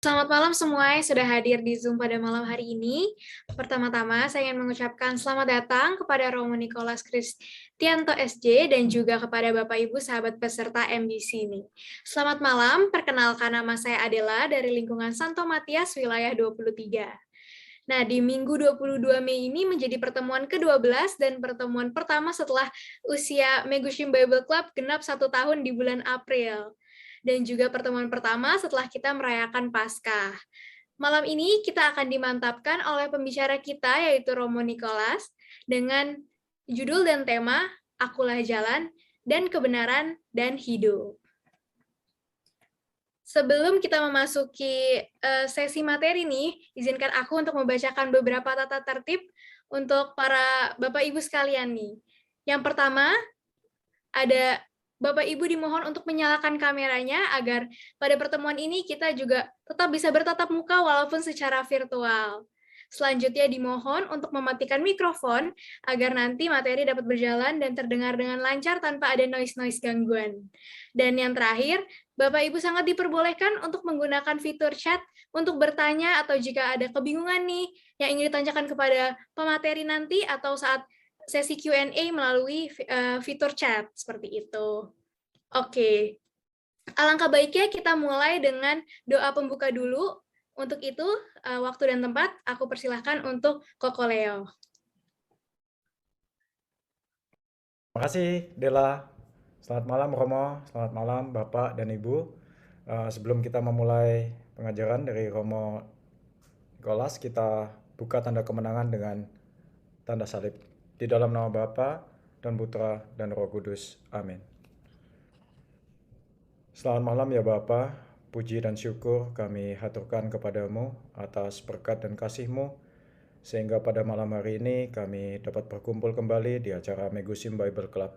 Selamat malam semua yang sudah hadir di Zoom pada malam hari ini. Pertama-tama, saya ingin mengucapkan selamat datang kepada Romo Nicholas Kristianto SJ dan juga kepada Bapak Ibu sahabat peserta MBC ini. Selamat malam, perkenalkan nama saya Adela dari lingkungan Santo Matias, wilayah 23. Nah, di Minggu 22 Mei ini menjadi pertemuan ke-12 dan pertemuan pertama setelah usia Megushim Bible Club genap 1 tahun di bulan April. Dan juga pertemuan pertama setelah kita merayakan Paskah. Malam ini kita akan dimantapkan oleh pembicara kita, yaitu Romo Nicholas, dengan judul dan tema Akulah Jalan dan Kebenaran dan Hidup. Sebelum kita memasuki sesi materi nih, izinkan aku untuk membacakan beberapa tata tertib untuk para Bapak Ibu sekalian nih. Yang pertama, ada Bapak Ibu dimohon untuk menyalakan kameranya agar pada pertemuan ini kita juga tetap bisa bertatap muka walaupun secara virtual. Selanjutnya dimohon untuk mematikan mikrofon agar nanti materi dapat berjalan dan terdengar dengan lancar tanpa ada noise-noise gangguan. Dan yang terakhir, Bapak Ibu sangat diperbolehkan untuk menggunakan fitur chat untuk bertanya atau jika ada kebingungan nih yang ingin ditanyakan kepada pemateri nanti atau saat sesi Q&A melalui fitur chat seperti itu. Oke. Alangkah baiknya kita mulai dengan doa pembuka dulu. Untuk itu, waktu dan tempat aku persilahkan untuk Koko Leo. Terima kasih, Dela. Selamat malam, Romo. Selamat malam, Bapak dan Ibu. Sebelum kita memulai pengajaran dari Romo Nicholas, kita buka tanda kemenangan dengan tanda salib. Di dalam nama Bapa dan Putra dan Roh Kudus. Amin. Selamat malam ya Bapa. Puji dan syukur kami haturkan kepadamu atas berkat dan kasih-Mu, sehingga pada malam hari ini kami dapat berkumpul kembali di acara Megushim Bible Club.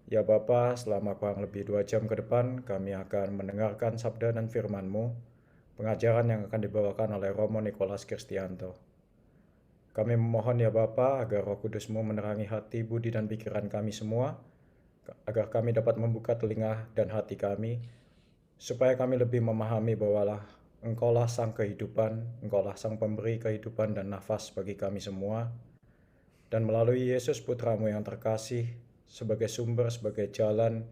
Ya Bapa, selama kurang lebih 2 jam ke depan kami akan mendengarkan sabda dan firman-Mu, pengajaran yang akan dibawakan oleh Romo Nicholas Kristianto. Kami memohon ya Bapa agar Roh Kudus-Mu menerangi hati, budi dan pikiran kami semua, agar kami dapat membuka telinga dan hati kami, supaya kami lebih memahami bahwa Engkaulah sang kehidupan, Engkaulah sang pemberi kehidupan dan nafas bagi kami semua, dan melalui Yesus Putra-Mu yang terkasih, sebagai sumber, sebagai jalan,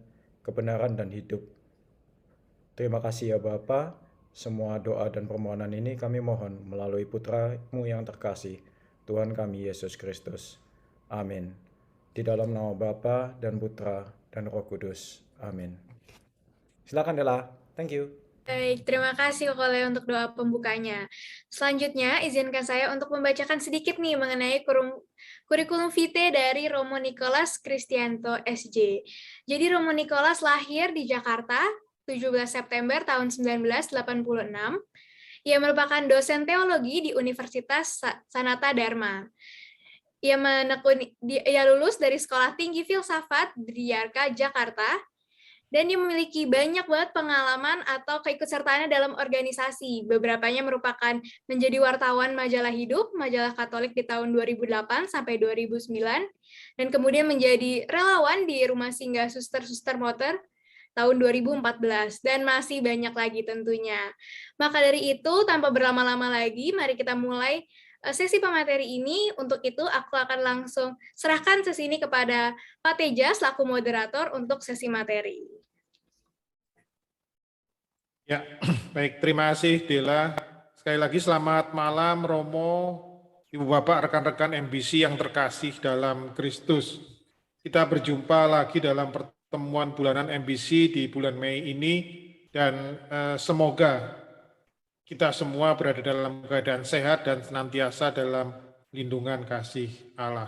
kebenaran dan hidup. Terima kasih ya Bapa. Semua doa dan permohonan ini kami mohon melalui Putra-Mu yang terkasih, Tuhan kami Yesus Kristus. Amin. Di dalam nama Bapa dan Putra dan Roh Kudus. Amin. Silakan Dela. Thank you. Baik, terima kasih Koko Leo untuk doa pembukanya. Selanjutnya, izinkan saya untuk membacakan sedikit nih mengenai kurikulum vitae dari Romo Nicholas Kristianto SJ. Jadi Romo Nicholas lahir di Jakarta 17 September tahun 1986. Ia merupakan dosen teologi di Universitas Sanata Dharma. Ia lulus dari Sekolah Tinggi Filsafat Diyarka, Jakarta, dan dia memiliki banyak banget pengalaman atau keikutsertaannya dalam organisasi. Beberapanya merupakan menjadi wartawan majalah Hidup, majalah Katolik di tahun 2008 sampai 2009, dan kemudian menjadi relawan di Rumah Singgah Suster-Suster Motor tahun 2014, dan masih banyak lagi tentunya. Maka dari itu, tanpa berlama-lama lagi, mari kita mulai sesi pemateri ini. Untuk itu, aku akan langsung serahkan sesi ini kepada Pak Teja selaku moderator untuk sesi materi. Ya, baik. Terima kasih, Dela. Sekali lagi selamat malam, Romo, Ibu Bapak, rekan-rekan MBC yang terkasih dalam Kristus. Kita berjumpa lagi dalam pertemuan bulanan MBC di bulan Mei ini, dan semoga kita semua berada dalam keadaan sehat dan senantiasa dalam lindungan kasih Allah.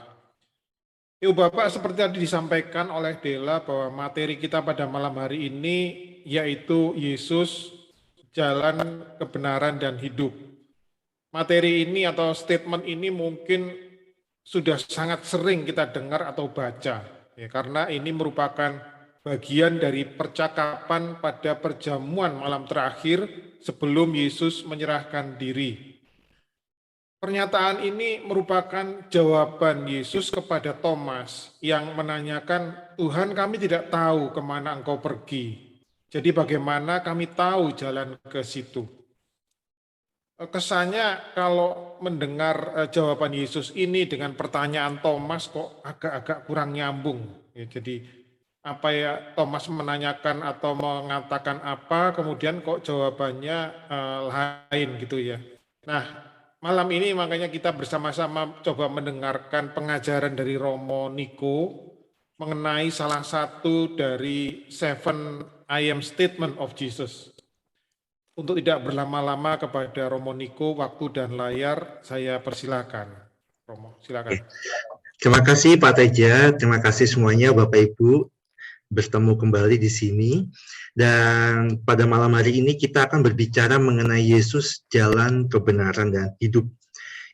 Ibu Bapak, seperti tadi disampaikan oleh Dela bahwa materi kita pada malam hari ini yaitu Yesus, jalan kebenaran dan hidup. Materi ini atau statement ini mungkin sudah sangat sering kita dengar atau baca, ya, karena ini merupakan bagian dari percakapan pada perjamuan malam terakhir sebelum Yesus menyerahkan diri. Pernyataan ini merupakan jawaban Yesus kepada Thomas yang menanyakan, Tuhan, kami tidak tahu kemana engkau pergi. Jadi bagaimana kami tahu jalan ke situ? kesannya kalau mendengar jawaban Yesus ini dengan pertanyaan Thomas kok agak-agak kurang nyambung. Ya, jadi apa ya Thomas menanyakan atau mengatakan apa, kemudian kok jawabannya lain gitu ya. Nah, malam ini makanya kita bersama-sama coba mendengarkan pengajaran dari Romo Niko mengenai salah satu dari 7 I am statement of Jesus. Untuk tidak berlama-lama kepada Romo Niko, waktu dan layar saya persilakan. Romo, silakan. Terima kasih Pak Teja, terima kasih semuanya Bapak Ibu, bertemu kembali di sini. Dan pada malam hari ini kita akan berbicara mengenai Yesus, jalan kebenaran dan hidup.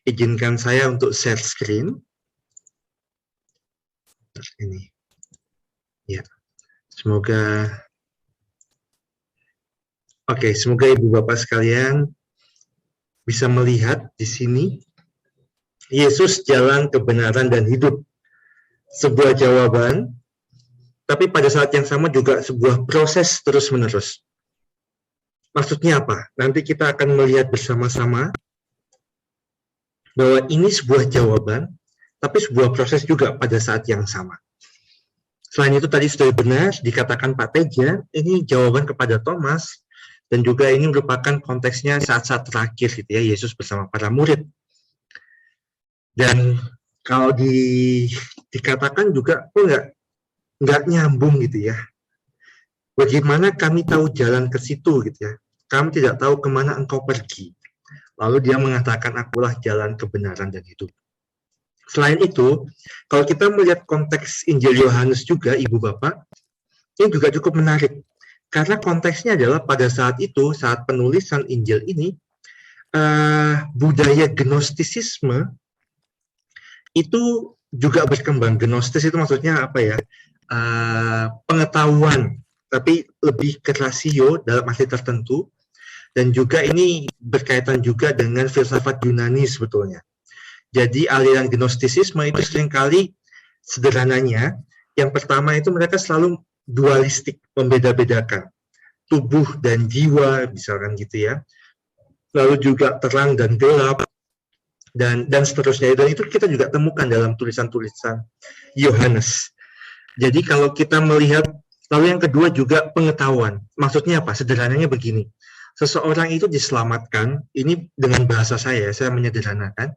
Izinkan saya untuk share screen. Ini. Ya. Semoga semoga Ibu Bapak sekalian bisa melihat di sini Yesus jalan kebenaran dan hidup. Sebuah jawaban, tapi pada saat yang sama juga sebuah proses terus-menerus. Maksudnya apa? Nanti kita akan melihat bersama-sama bahwa ini sebuah jawaban, tapi sebuah proses juga pada saat yang sama. Selain itu tadi sudah benar dikatakan Pak Teja, ini jawaban kepada Thomas, dan juga ini merupakan konteksnya saat-saat terakhir gitu ya, Yesus bersama para murid. Dan kalau dikatakan juga nggak nyambung gitu ya. Bagaimana kami tahu jalan ke situ gitu ya. Kami tidak tahu kemana engkau pergi. Lalu dia mengatakan akulah jalan kebenaran dan hidup. Selain itu, kalau kita melihat konteks Injil Yohanes juga, Ibu Bapak, ini juga cukup menarik. Karena konteksnya adalah pada saat itu, saat penulisan Injil ini, budaya gnostisisme itu juga berkembang. Gnostis itu maksudnya apa ya? Pengetahuan, tapi lebih ke rasio dalam arti tertentu. Dan juga ini berkaitan juga dengan filsafat Yunani sebetulnya. Jadi aliran gnostisisme itu seringkali sederhananya, yang pertama itu mereka selalu dualistik, membeda-bedakan tubuh dan jiwa, misalkan gitu ya. Lalu juga terang dan gelap, dan seterusnya. Dan itu kita juga temukan dalam tulisan-tulisan Yohanes. Jadi kalau kita melihat, lalu yang kedua juga pengetahuan. Maksudnya apa? Sederhananya begini. Seseorang itu diselamatkan, ini dengan bahasa saya menyederhanakan.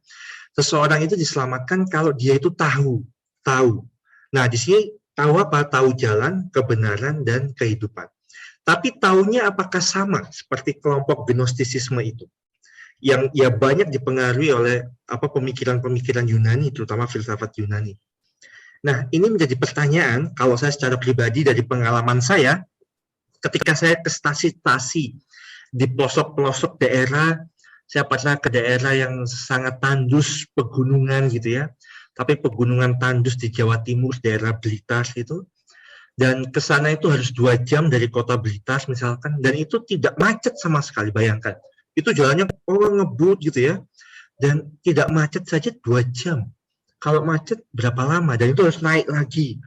Seseorang itu diselamatkan kalau dia itu tahu. Nah, di sini tahu apa? Tahu jalan, kebenaran, dan kehidupan. Tapi tahunya apakah sama seperti kelompok gnostisisme itu? Yang ya banyak dipengaruhi oleh pemikiran-pemikiran Yunani, terutama filsafat Yunani. Nah, ini menjadi pertanyaan kalau saya secara pribadi dari pengalaman saya, ketika saya ke stasi-stasi di pelosok-pelosok daerah, saya pernah ke daerah yang sangat tandus, pegunungan gitu ya, tapi pegunungan tandus di Jawa Timur, daerah Blitar gitu, dan ke sana itu harus 2 jam dari kota Blitar misalkan, dan itu tidak macet sama sekali, bayangkan. Itu jalannya ngebut gitu ya, dan tidak macet saja 2 jam. Kalau macet berapa lama? Dan itu harus naik lagi.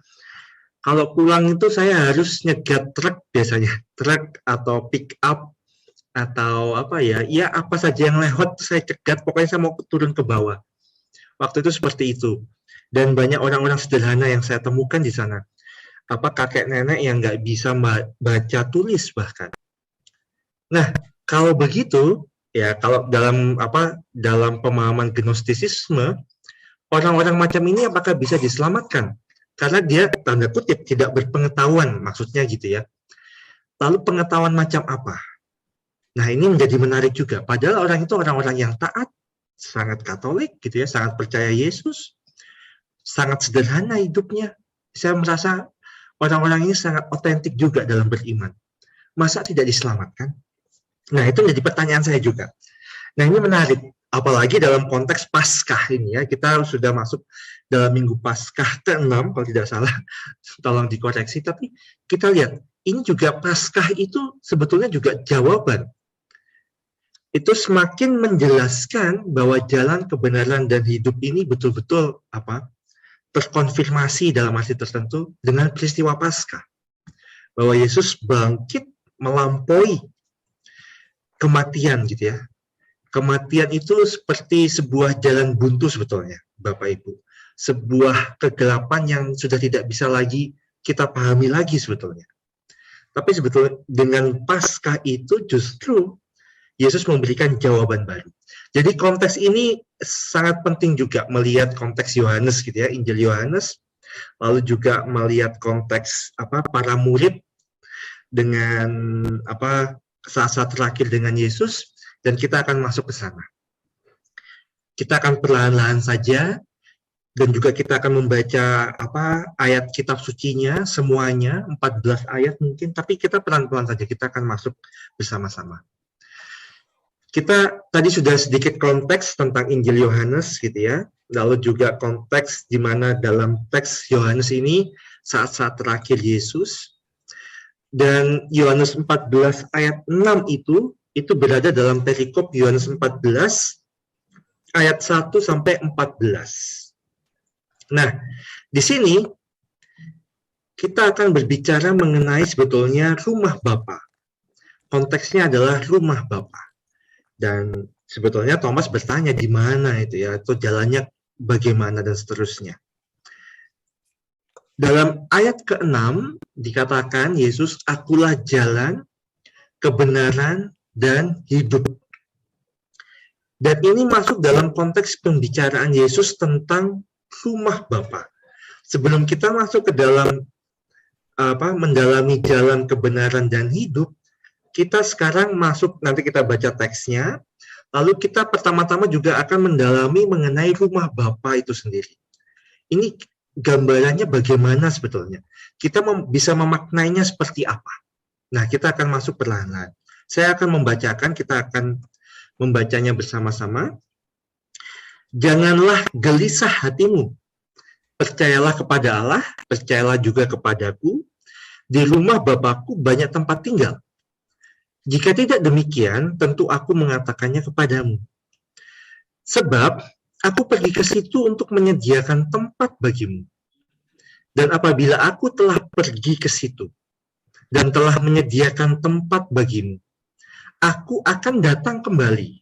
Kalau pulang itu saya harus nyegat truk biasanya, truk atau pick up, atau apa saja yang lewat saya cegat, pokoknya saya mau turun ke bawah. Waktu itu seperti itu. Dan banyak orang-orang sederhana yang saya temukan di sana. Kakek nenek yang nggak bisa baca tulis bahkan. Nah, kalau begitu, ya kalau dalam pemahaman gnostisisme, orang-orang macam ini apakah bisa diselamatkan? Karena dia tanda kutip tidak berpengetahuan, maksudnya gitu ya. Lalu pengetahuan macam apa? Nah, ini menjadi menarik juga. Padahal orang itu orang-orang yang taat, sangat Katolik gitu ya, sangat percaya Yesus, sangat sederhana hidupnya. Saya merasa orang-orang ini sangat otentik juga dalam beriman. Masa tidak diselamatkan? Nah, itu menjadi pertanyaan saya juga. Nah, ini menarik, apalagi dalam konteks Paskah ini ya. Kita sudah masuk dalam minggu Paskah ke-6 kalau tidak salah. Tolong dikoreksi, tapi kita lihat ini juga Paskah itu sebetulnya juga jawaban. Itu semakin menjelaskan bahwa jalan kebenaran dan hidup ini betul-betul terkonfirmasi dalam arti tertentu dengan peristiwa Paskah. Bahwa Yesus bangkit melampaui kematian gitu ya. Kematian itu seperti sebuah jalan buntu sebetulnya, Bapak Ibu. Sebuah kegelapan yang sudah tidak bisa lagi kita pahami lagi sebetulnya. Tapi sebetulnya dengan Paskah itu justru Yesus memberikan jawaban baru. Jadi konteks ini sangat penting juga melihat konteks Yohanes gitu ya, Injil Yohanes, lalu juga melihat konteks para murid dengan saat-saat terakhir dengan Yesus, dan kita akan masuk ke sana. Kita akan perlahan-lahan saja, dan juga kita akan membaca ayat kitab sucinya semuanya, 14 ayat mungkin, tapi kita pelan-pelan saja, kita akan masuk bersama-sama. Kita tadi sudah sedikit konteks tentang Injil Yohanes gitu ya, lalu juga konteks di mana dalam teks Yohanes ini saat-saat terakhir Yesus, dan Yohanes 14 ayat 6 itu berada dalam perikop Yohanes 14 ayat 1 sampai 14. Nah, di sini kita akan berbicara mengenai sebetulnya rumah Bapa. Konteksnya adalah rumah Bapa. Dan sebetulnya Thomas bertanya di mana itu ya, atau jalannya bagaimana dan seterusnya. Dalam ayat ke-6 dikatakan Yesus, akulah jalan, kebenaran, dan hidup. Dan ini masuk dalam konteks pembicaraan Yesus tentang rumah Bapa. Sebelum kita masuk ke dalam mendalami jalan kebenaran dan hidup, kita sekarang masuk, nanti kita baca teksnya, lalu kita pertama-tama juga akan mendalami mengenai rumah Bapa itu sendiri. Ini gambarannya bagaimana sebetulnya. Kita bisa memaknainya seperti apa. Nah, kita akan masuk perlahan-lahan. Saya akan membacakan, kita akan membacanya bersama-sama. Janganlah gelisah hatimu. Percayalah kepada Allah, percayalah juga kepadaku. Di rumah Bapakku banyak tempat tinggal. Jika tidak demikian, tentu aku mengatakannya kepadamu. Sebab aku pergi ke situ untuk menyediakan tempat bagimu. Dan apabila aku telah pergi ke situ dan telah menyediakan tempat bagimu, aku akan datang kembali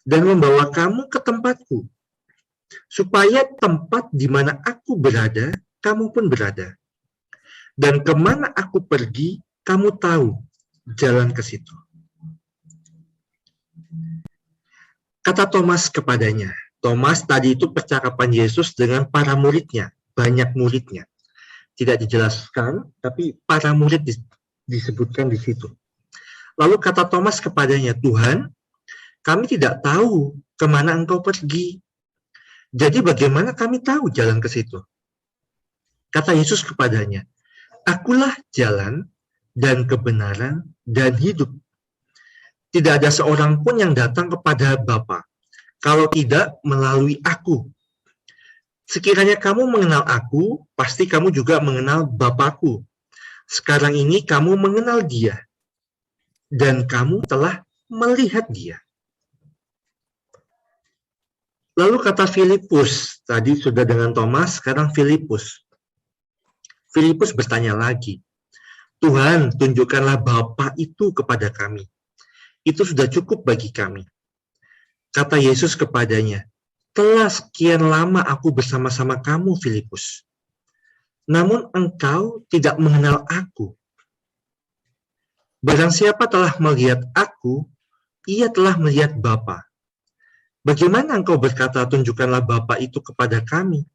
dan membawa kamu ke tempatku, supaya tempat di mana aku berada, kamu pun berada. Dan kemana aku pergi, kamu tahu jalan ke situ. Kata Thomas kepadanya. Thomas tadi itu percakapan Yesus dengan para muridnya, banyak muridnya. Tidak dijelaskan, tapi para murid disebutkan di situ. Lalu kata Thomas kepadanya, Tuhan, kami tidak tahu kemana engkau pergi. Jadi bagaimana kami tahu jalan ke situ? Kata Yesus kepadanya, akulah jalan dan kebenaran dan hidup. Tidak ada seorang pun yang datang kepada Bapa, kalau tidak melalui aku. Sekiranya kamu mengenal aku, pasti kamu juga mengenal Bapakku. Sekarang ini kamu mengenal Dia, dan kamu telah melihat Dia. Lalu kata Filipus, tadi sudah dengan Thomas, sekarang Filipus. Filipus bertanya lagi, Tuhan, tunjukkanlah Bapa itu kepada kami. Itu sudah cukup bagi kami. Kata Yesus kepadanya, telah sekian lama aku bersama-sama kamu, Filipus. Namun engkau tidak mengenal aku. Barang siapa telah melihat aku, ia telah melihat Bapa. Bagaimana engkau berkata, tunjukkanlah Bapa itu kepada kami?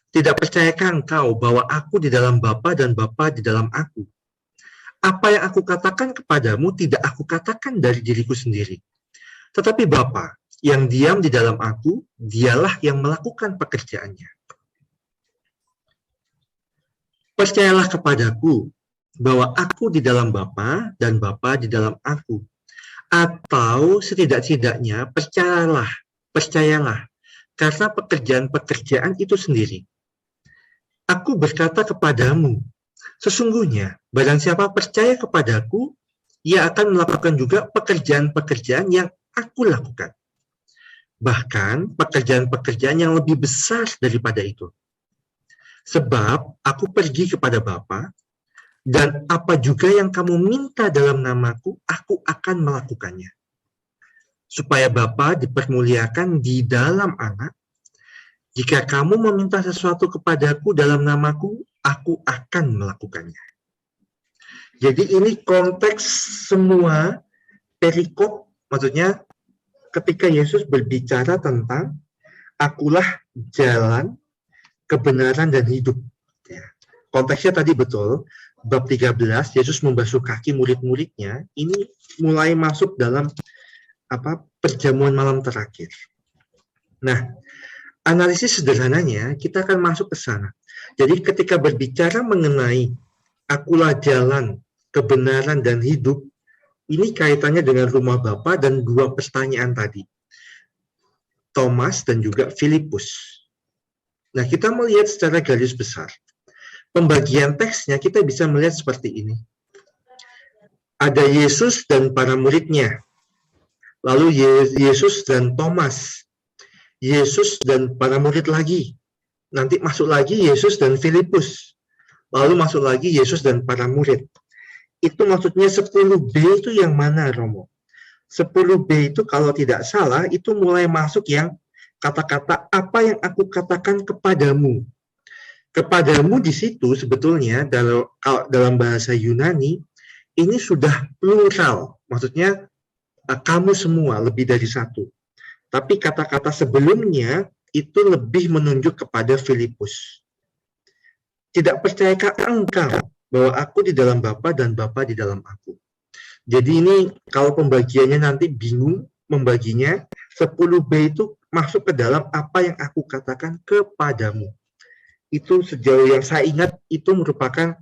Tidak percayakah engkau bahwa aku di dalam Bapa dan Bapa di dalam aku? Apa yang aku katakan kepadamu tidak aku katakan dari diriku sendiri. Tetapi Bapa yang diam di dalam aku, dialah yang melakukan pekerjaannya. Percayalah kepadaku bahwa aku di dalam Bapa dan Bapa di dalam aku. Atau setidak-tidaknya percayalah, karena pekerjaan-pekerjaan itu sendiri. Aku berkata kepadamu, sesungguhnya, barang siapa percaya kepadaku, ia akan melakukan juga pekerjaan-pekerjaan yang aku lakukan. Bahkan, pekerjaan-pekerjaan yang lebih besar daripada itu. Sebab, aku pergi kepada Bapa, dan apa juga yang kamu minta dalam namaku, aku akan melakukannya. supaya Bapa dipermuliakan di dalam Anak. Jika kamu meminta sesuatu kepadaku dalam namaku, aku akan melakukannya. Jadi ini konteks semua perikop, maksudnya ketika Yesus berbicara tentang akulah jalan, kebenaran, dan hidup. Ya. Konteksnya tadi betul, bab 13, Yesus membasuh kaki murid-muridnya, ini mulai masuk dalam perjamuan malam terakhir. Nah, analisis sederhananya, kita akan masuk ke sana. Jadi ketika berbicara mengenai akulah jalan, kebenaran, dan hidup, ini kaitannya dengan rumah Bapa dan dua pertanyaan tadi. Thomas dan juga Filipus. Nah, kita melihat secara garis besar. Pembagian teksnya kita bisa melihat seperti ini. Ada Yesus dan para muridnya. Lalu Yesus dan Thomas. Yesus dan para murid lagi. Nanti masuk lagi Yesus dan Filipus. Lalu masuk lagi Yesus dan para murid. Itu maksudnya 10B itu yang mana, Romo? 10B itu kalau tidak salah, itu mulai masuk yang kata-kata apa yang aku katakan kepadamu. Kepadamu di situ sebetulnya dalam bahasa Yunani, ini sudah plural. Maksudnya kamu semua, lebih dari satu. Tapi kata-kata sebelumnya itu lebih menunjuk kepada Filipus. Tidak percayakah engkau bahwa aku di dalam Bapa dan Bapa di dalam aku? Jadi ini kalau pembagiannya nanti bingung membaginya, 10B itu masuk ke dalam apa yang aku katakan kepadamu. Itu sejauh yang saya ingat itu merupakan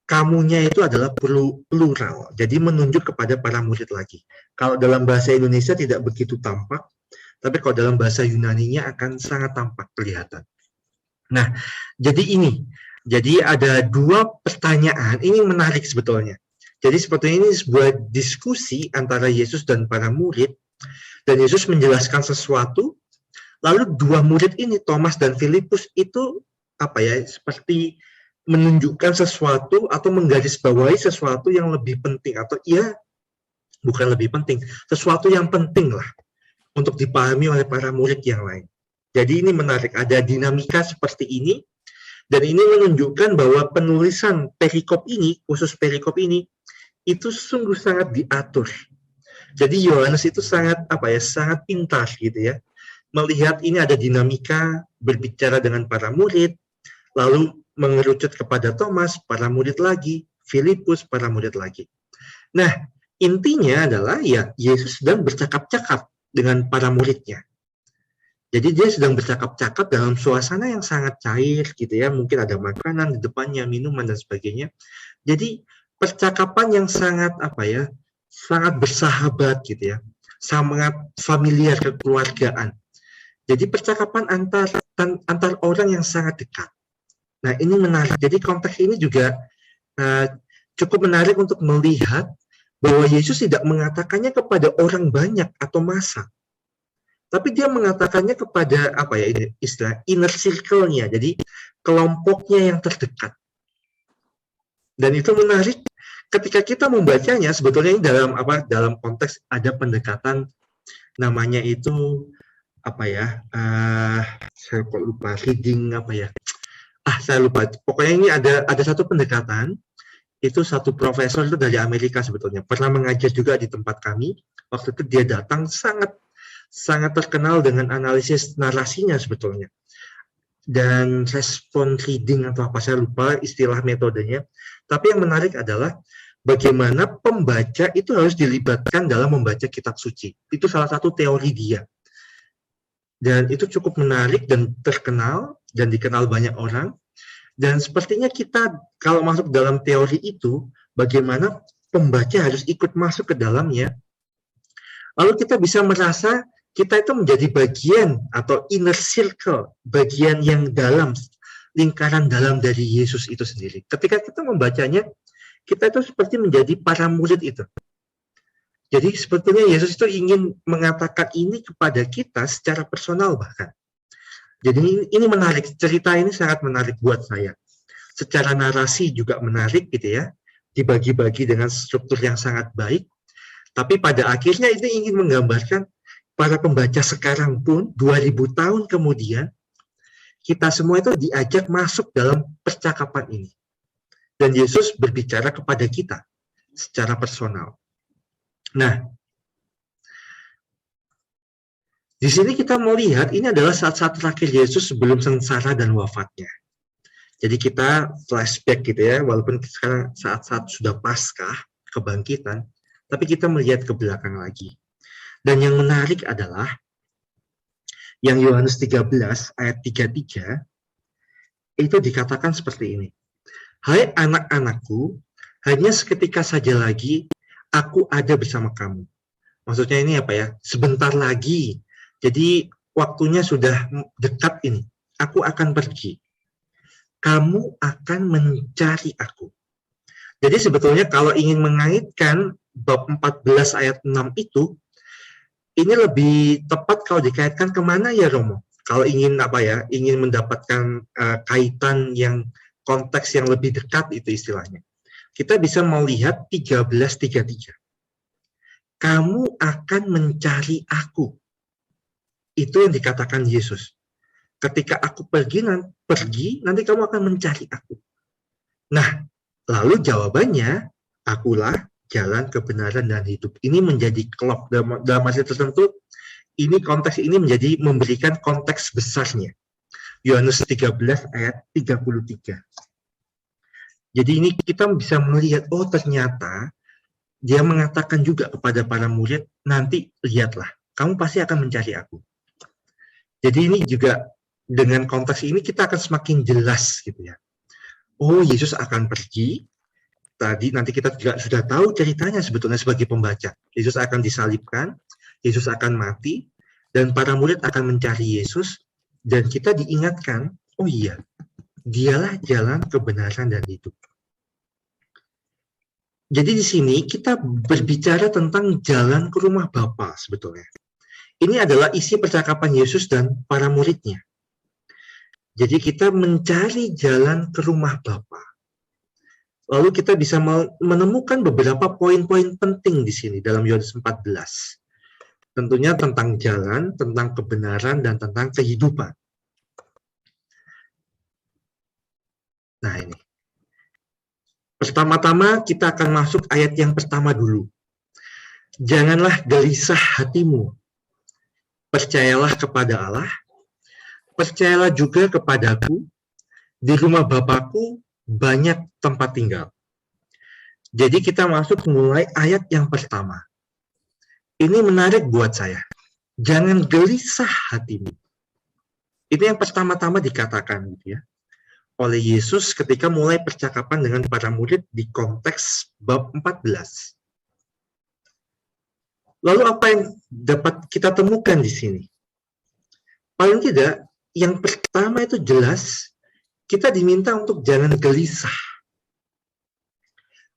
kamunya itu adalah plural, jadi menunjuk kepada para murid lagi. Kalau dalam bahasa Indonesia tidak begitu tampak, tapi kalau dalam bahasa Yunaninya akan sangat tampak kelihatan. Nah, jadi ada dua pertanyaan, ini menarik sebetulnya. Jadi sebetulnya ini sebuah diskusi antara Yesus dan para murid, dan Yesus menjelaskan sesuatu, lalu dua murid ini, Thomas dan Filipus, itu seperti menunjukkan sesuatu atau menggarisbawahi sesuatu yang lebih penting, atau bukan lebih penting, sesuatu yang penting lah untuk dipahami oleh para murid yang lain. Jadi ini menarik, ada dinamika seperti ini, dan ini menunjukkan bahwa penulisan perikop ini, khusus perikop ini, itu sungguh sangat diatur. Jadi Yohanes itu sangat sangat pintar gitu ya, melihat ini ada dinamika, berbicara dengan para murid, lalu mengerucut kepada Thomas, para murid lagi, Filipus, para murid lagi. Nah, intinya adalah Yesus sedang bercakap-cakap dengan para muridnya. Jadi dia sedang bercakap-cakap dalam suasana yang sangat cair gitu ya, mungkin ada makanan di depannya, minuman dan sebagainya. Jadi percakapan yang sangat sangat bersahabat gitu ya, sangat familiar, kekeluargaan. Jadi percakapan antar orang yang sangat dekat. Nah, ini menarik. Jadi konteks ini juga cukup menarik untuk melihat bahwa Yesus tidak mengatakannya kepada orang banyak atau massa. Tapi dia mengatakannya kepada istilah inner circle-nya. Jadi kelompoknya yang terdekat. Dan itu menarik ketika kita membacanya, sebetulnya ini dalam konteks ada pendekatan namanya itu saya kok lupa reading saya lupa. Pokoknya ini ada satu pendekatan, itu satu profesor itu dari Amerika sebetulnya, pernah mengajar juga di tempat kami. Waktu itu dia datang sangat terkenal dengan analisis narasinya sebetulnya. Dan respon reading atau saya lupa istilah metodenya. Tapi yang menarik adalah bagaimana pembaca itu harus dilibatkan dalam membaca kitab suci. Itu salah satu teori dia. Dan itu cukup menarik dan terkenal dan dikenal banyak orang. Dan sepertinya kita kalau masuk dalam teori itu, bagaimana pembaca harus ikut masuk ke dalamnya. Lalu kita bisa merasa kita itu menjadi bagian atau inner circle, bagian yang dalam, lingkaran dalam dari Yesus itu sendiri. Ketika kita membacanya, kita itu seperti menjadi para murid itu. Jadi sebetulnya Yesus itu ingin mengatakan ini kepada kita secara personal bahkan. Jadi ini menarik, cerita ini sangat menarik buat saya. Secara narasi juga menarik gitu ya, dibagi-bagi dengan struktur yang sangat baik. Tapi pada akhirnya itu ingin menggambarkan para pembaca sekarang pun 2000 tahun kemudian kita semua itu diajak masuk dalam percakapan ini. Dan Yesus berbicara kepada kita secara personal. Nah, di sini kita mau lihat ini adalah saat-saat terakhir Yesus sebelum sengsara dan wafatnya. Jadi kita flashback gitu ya, walaupun sekarang saat-saat sudah Paskah, kebangkitan, tapi kita melihat ke belakang lagi. Dan yang menarik adalah yang Yohanes 13 ayat 33 itu dikatakan seperti ini. Hai anak-anakku, hanya seketika saja lagi aku ada bersama kamu. Maksudnya ini apa ya? Sebentar lagi. Jadi waktunya sudah dekat ini. Aku akan pergi. Kamu akan mencari aku. Jadi sebetulnya kalau ingin mengaitkan bab 14 ayat 6 itu, ini lebih tepat kalau dikaitkan kemana ya Romo? Kalau ingin apa ya? Ingin mendapatkan kaitan yang konteks yang lebih dekat itu istilahnya. Kita bisa melihat 13:33. Kamu akan mencari aku. Itu yang dikatakan Yesus. Ketika aku pergi, nanti kamu akan mencari aku. Nah, lalu jawabannya, akulah jalan kebenaran dan hidup. Ini menjadi klop dalam arti tertentu. Ini konteks ini menjadi memberikan konteks besarnya. Yohanes 13 ayat 33. Jadi ini kita bisa melihat, oh ternyata dia mengatakan juga kepada para murid, nanti lihatlah, kamu pasti akan mencari aku. Jadi ini juga dengan konteks ini kita akan semakin jelas gitu ya. Oh, Yesus akan pergi. Tadi nanti kita juga sudah tahu ceritanya sebetulnya sebagai pembaca. Yesus akan disalibkan, Yesus akan mati, dan para murid akan mencari Yesus, dan kita diingatkan, oh iya, dialah jalan kebenaran dan hidup. Jadi di sini kita berbicara tentang jalan ke rumah Bapa sebetulnya. Ini adalah isi percakapan Yesus dan para muridnya. Jadi kita mencari jalan ke rumah Bapa. Lalu kita bisa menemukan beberapa poin-poin penting di sini dalam Yohanes 14. Tentunya tentang jalan, tentang kebenaran, dan tentang kehidupan. Nah ini. Pertama-tama kita akan masuk ayat yang pertama dulu. Janganlah gelisah hatimu. Percayalah kepada Allah. Percayalah juga kepadaku, di rumah Bapakku banyak tempat tinggal. Jadi kita masuk mulai ayat yang pertama. Ini menarik buat saya. Jangan gelisah hatimu. Ini yang pertama-tama dikatakan gitu ya, oleh Yesus ketika mulai percakapan dengan para murid di konteks bab 14. Lalu apa yang dapat kita temukan di sini? Paling tidak, yang pertama itu jelas, kita diminta untuk jangan gelisah.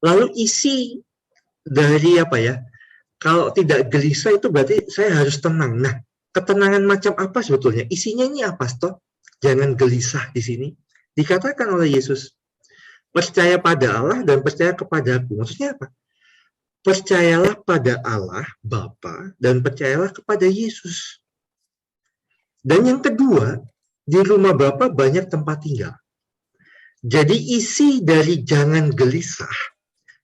Lalu isi dari apa ya? Kalau tidak gelisah itu berarti saya harus tenang. Nah, ketenangan macam apa sebetulnya? Isinya ini apa, toh? Jangan gelisah di sini. Dikatakan oleh Yesus, percaya pada Allah dan percaya kepadaku. Maksudnya apa? Percayalah pada Allah, Bapa, dan percayalah kepada Yesus. Dan yang kedua, di rumah Bapa banyak tempat tinggal. Jadi isi dari jangan gelisah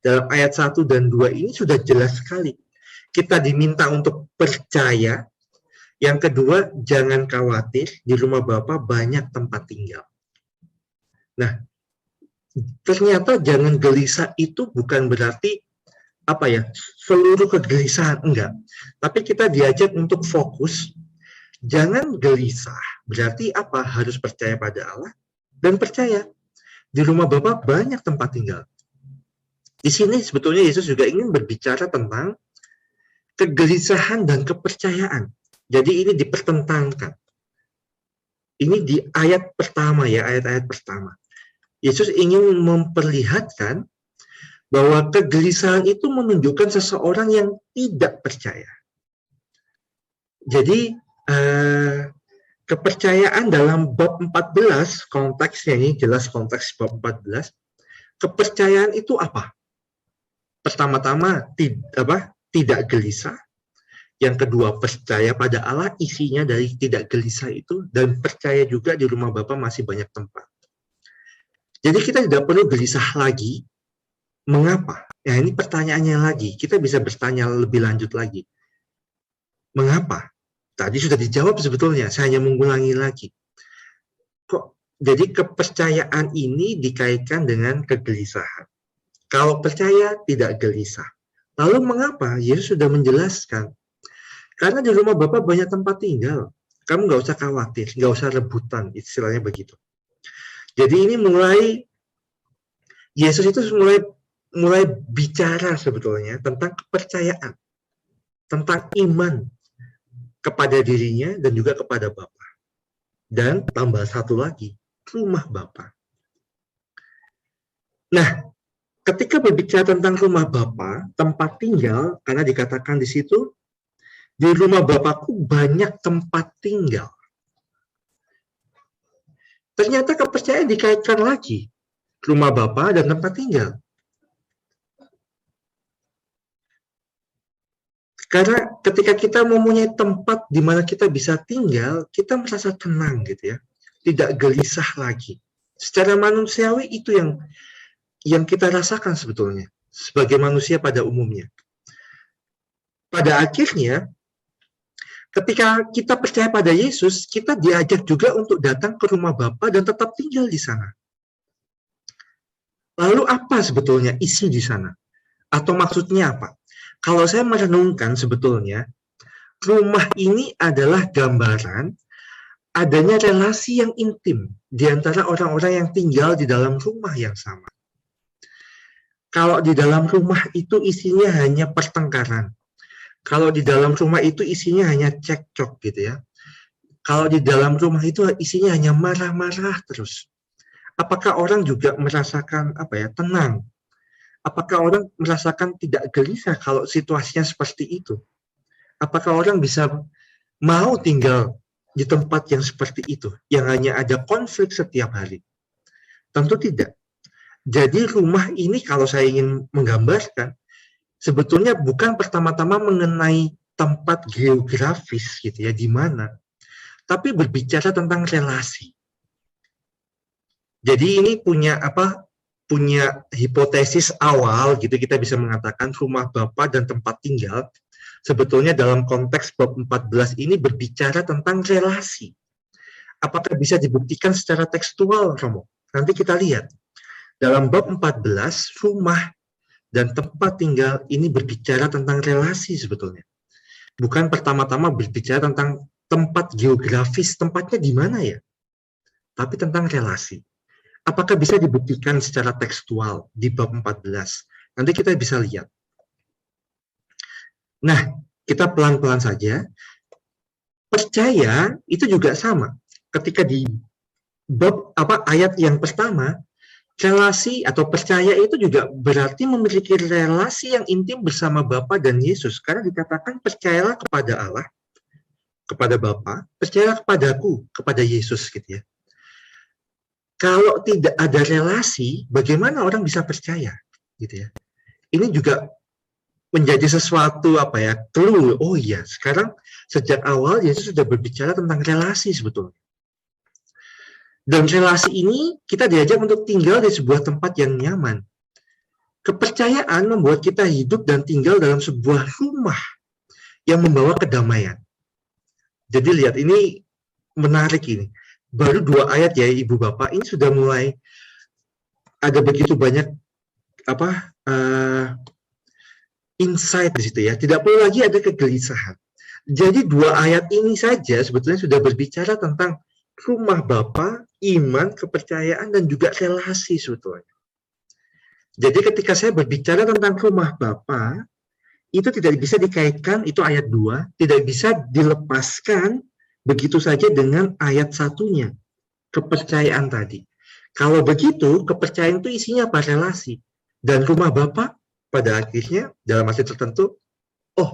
dalam ayat 1 dan 2 ini sudah jelas sekali. Kita diminta untuk percaya. Yang kedua, jangan khawatir, di rumah Bapa banyak tempat tinggal. Nah, ternyata jangan gelisah itu bukan berarti apa ya, seluruh kegelisahan, enggak. Tapi kita diajak untuk fokus. Jangan gelisah, berarti apa? Harus percaya pada Allah dan percaya. Di rumah Bapa banyak tempat tinggal. Di sini sebetulnya Yesus juga ingin berbicara tentang kegelisahan dan kepercayaan. Jadi ini dipertentangkan. Ini di ayat pertama ya, ayat-ayat pertama. Yesus ingin memperlihatkan bahwa kegelisahan itu menunjukkan seseorang yang tidak percaya. Jadi kepercayaan dalam bab 14, konteksnya ini jelas konteks bab 14, kepercayaan itu apa? Pertama-tama tidak gelisah. Yang kedua, percaya pada Allah, isinya dari tidak gelisah itu, dan percaya juga di rumah Bapa masih banyak tempat. Jadi kita tidak perlu gelisah lagi. Mengapa? Ya, ini pertanyaannya lagi. Kita bisa bertanya lebih lanjut lagi. Mengapa? Tadi sudah dijawab sebetulnya, saya hanya mengulangi lagi. Kok jadi kepercayaan ini dikaitkan dengan kegelisahan? Kalau percaya, tidak gelisah. Lalu mengapa? Yesus sudah menjelaskan. Karena di rumah Bapa banyak tempat tinggal. Kamu nggak usah khawatir, nggak usah rebutan, istilahnya begitu. Jadi ini Yesus itu mulai bicara sebetulnya tentang kepercayaan, tentang iman kepada dirinya dan juga kepada Bapa. Dan tambah satu lagi, rumah Bapa. Nah, ketika berbicara tentang rumah Bapa, tempat tinggal, karena dikatakan di situ, di rumah Bapakku banyak tempat tinggal. Ternyata kepercayaan dikaitkan lagi. Rumah Bapa dan tempat tinggal. Karena ketika kita mempunyai tempat di mana kita bisa tinggal, kita merasa tenang gitu ya. Tidak gelisah lagi. Secara manusiawi itu yang kita rasakan sebetulnya. Sebagai manusia pada umumnya. Pada akhirnya, ketika kita percaya pada Yesus, kita diajak juga untuk datang ke rumah Bapa dan tetap tinggal di sana. Lalu apa sebetulnya isi di sana? Atau maksudnya apa? Kalau saya merenungkan sebetulnya, rumah ini adalah gambaran adanya relasi yang intim di antara orang-orang yang tinggal di dalam rumah yang sama. Kalau di dalam rumah itu isinya hanya pertengkaran. Kalau di dalam rumah itu isinya hanya cekcok gitu ya. Kalau di dalam rumah itu isinya hanya marah-marah terus. Apakah orang juga merasakan tenang? Apakah orang merasakan tidak gelisah kalau situasinya seperti itu? Apakah orang bisa mau tinggal di tempat yang seperti itu, yang hanya ada konflik setiap hari? Tentu tidak. Jadi rumah ini kalau saya ingin menggambarkan, sebetulnya bukan pertama-tama mengenai tempat geografis gitu ya, di mana, tapi berbicara tentang relasi. Jadi ini punya hipotesis awal gitu, kita bisa mengatakan rumah Bapa dan tempat tinggal sebetulnya dalam konteks bab 14 ini berbicara tentang relasi. Apakah bisa dibuktikan secara tekstual, Romo? Nanti kita lihat. Dalam bab 14, rumah dan tempat tinggal ini berbicara tentang relasi sebetulnya. Bukan pertama-tama berbicara tentang tempat geografis, tempatnya di mana ya? Tapi tentang relasi. Apakah bisa dibuktikan secara tekstual di bab 14? Nanti kita bisa lihat. Nah, kita pelan-pelan saja. Percaya itu juga sama. Ketika di bab ayat yang pertama, relasi atau percaya itu juga berarti memiliki relasi yang intim bersama Bapa dan Yesus. Karena dikatakan percayalah kepada Allah, kepada Bapa, percayalah kepadaku, kepada Yesus gitu ya. Kalau tidak ada relasi, bagaimana orang bisa percaya gitu ya? Ini juga menjadi sesuatu clue. Oh iya, sekarang sejak awal Yesus sudah berbicara tentang relasi sebetulnya. Dan relasi ini kita diajak untuk tinggal di sebuah tempat yang nyaman. Kepercayaan membuat kita hidup dan tinggal dalam sebuah rumah yang membawa kedamaian. Jadi lihat, ini menarik ini. Baru 2 ayat ya Ibu Bapak, ini sudah mulai ada begitu banyak insight di situ ya. Tidak perlu lagi ada kegelisahan. Jadi 2 ayat ini saja sebetulnya sudah berbicara tentang rumah Bapa, iman, kepercayaan, dan juga relasi sebetulnya. Jadi ketika saya berbicara tentang rumah Bapa, itu tidak bisa dikaitkan, itu ayat 2, tidak bisa dilepaskan begitu saja dengan ayat 1-nya, kepercayaan tadi. Kalau begitu, kepercayaan itu isinya apa? Relasi. Dan rumah Bapa, pada akhirnya, dalam arti tertentu,